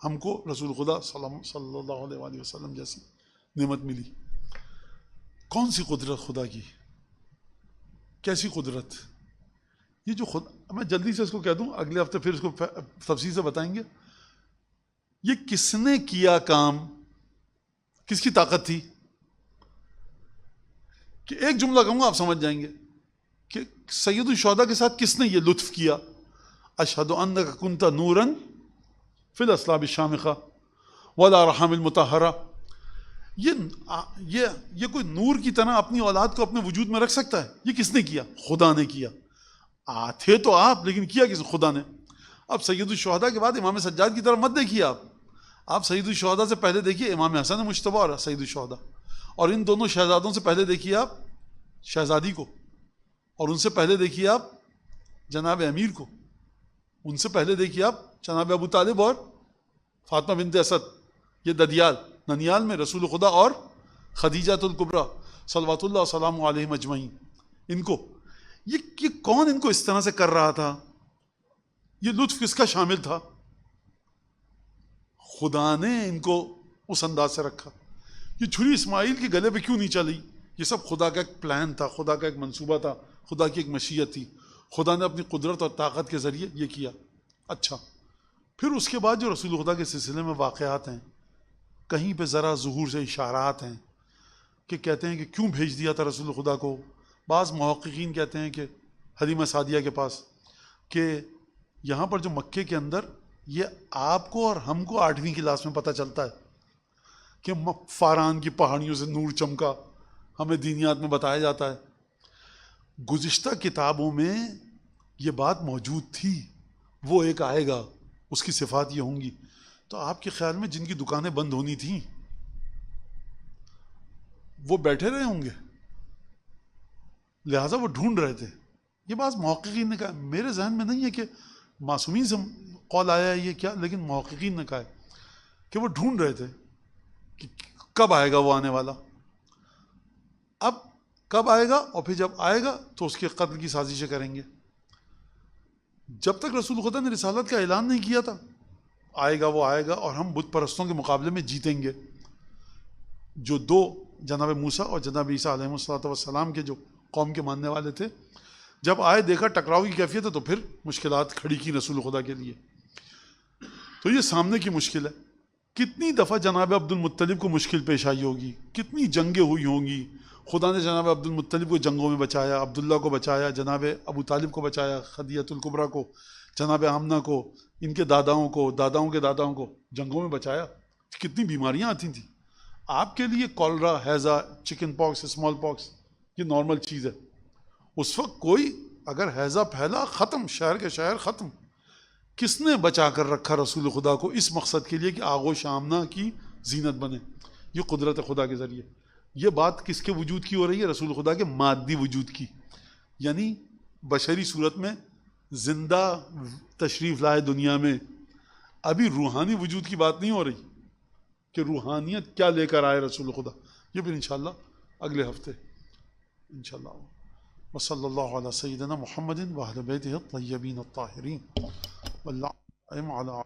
ہم کو رسول خدا صلی اللہ علیہ وآلہ وسلم جیسی نعمت ملی. کون سی قدرت خدا کی؟ کیسی قدرت؟ یہ جو میں جلدی سے اس کو کہہ دوں، اگلے ہفتے پھر اس کو تفصیل سے بتائیں گے. یہ کس نے کیا کام؟ کس کی طاقت تھی؟ کہ ایک جملہ کہوں گا آپ سمجھ جائیں گے کہ سید الشہداء کے ساتھ کس نے یہ لطف کیا؟ اشہد انک کنت نورا فی الاصلاب الشامخہ والارحام المطہرہ. یہ کوئی نور کی طرح اپنی اولاد کو اپنے وجود میں رکھ سکتا ہے؟ یہ کس نے کیا؟ خدا نے کیا. تھے تو آپ، لیکن کیا کس؟ خدا نے. اب سید الشہداء کے بعد امام سجاد کی طرف مت دیکھیے آپ سید الشہداء سے پہلے دیکھیے امام حسن مجتبیٰ اور سید الشہداء، اور ان دونوں شہزادوں سے پہلے دیکھیے آپ شہزادی کو، اور ان سے پہلے دیکھیے آپ جناب امیر کو، ان سے پہلے دیکھیے آپ جناب ابو طالب اور فاطمہ بنت اسد. یہ ددیال ننیال میں رسول خدا اور خدیجۃ الکبریٰ صلوات اللہ وسلام علیہم اجمعین. ان کو یہ کون ان کو اس طرح سے کر رہا تھا؟ یہ لطف کس کا شامل تھا؟ خدا نے ان کو اس انداز سے رکھا. یہ چھری اسماعیل کے گلے پہ کیوں نہیں چلی؟ یہ سب خدا کا ایک پلان تھا، خدا کا ایک منصوبہ تھا، خدا کی ایک مشیت تھی. خدا نے اپنی قدرت اور طاقت کے ذریعے یہ کیا. اچھا، پھر اس کے بعد جو رسول خدا کے سلسلے میں واقعات ہیں، کہیں پہ ذرا ظہور سے اشارات ہیں کہ کہتے ہیں کہ کیوں بھیج دیا تھا رسول خدا کو. بعض محققین کہتے ہیں کہ حلیمہ سعدیہ کے پاس کہ یہاں پر جو مکے کے اندر یہ آپ کو اور ہم کو 8ویں کلاس میں پتہ چلتا ہے کہ فاران کی پہاڑیوں سے نور چمکا، ہمیں دینیات میں بتایا جاتا ہے. گزشتہ کتابوں میں یہ بات موجود تھی. وہ ایک آئے گا، اس کی صفات یہ ہوں گی. تو آپ کے خیال میں جن کی دکانیں بند ہونی تھیں وہ بیٹھے رہے ہوں گے، لہٰذا وہ ڈھونڈ رہے تھے. یہ بات محققین نے کہا، میرے ذہن میں نہیں ہے کہ معصومین سے قول آیا ہے یہ کیا، لیکن محققین نے کہا ہے کہ وہ ڈھونڈ رہے تھے کہ کب آئے گا وہ آنے والا. اب کب آئے گا، اور پھر جب آئے گا تو اس کے قتل کی سازشیں کریں گے. جب تک رسول خدا نے رسالت کا اعلان نہیں کیا تھا، آئے گا وہ آئے گا اور ہم بت پرستوں کے مقابلے میں جیتیں گے. جو دو جناب موسیٰ اور جناب عیسیٰ علیہ السلام کے جو قوم کے ماننے والے تھے، جب آئے دیکھا ٹکراؤ کی کیفیت ہے تو پھر مشکلات کھڑی کی رسول خدا کے لیے. تو یہ سامنے کی مشکل ہے. کتنی دفعہ جناب عبد المطلب کو مشکل پیش آئی ہوگی، کتنی جنگیں ہوئی ہوں گی. خدا نے جناب عبد المطلب کو جنگوں میں بچایا، عبداللہ کو بچایا، جناب ابو طالب کو بچایا، خدیجۃ الکبریٰ کو، جناب آمنہ کو، ان کے داداؤں کو، داداؤں کے داداؤں کو جنگوں میں بچایا. کتنی بیماریاں آتی تھیں. آپ کے لیے کالرا، ہیضہ، چکن پاکس، اسمال پاکس یہ نارمل چیز ہے. اس وقت کوئی اگر ہیضہ پھیلا، ختم، شہر کے شہر ختم. کس نے بچا کر رکھا رسول خدا کو؟ اس مقصد کے لیے کہ آغوش آمنہ کی زینت بنے. یہ قدرت خدا کے ذریعے. یہ بات کس کے وجود کی ہو رہی ہے؟ رسول خدا کے مادی وجود کی، یعنی بشری صورت میں زندہ تشریف لائے دنیا میں. ابھی روحانی وجود کی بات نہیں ہو رہی کہ روحانیت کیا لے کر آئے رسول خدا. یہ پھر انشاءاللہ اگلے ہفتے انشاءاللہ. وصلی اللہ علی سیدنا محمد وعلی بیتہ الطیبین الطاہرین واللہ علی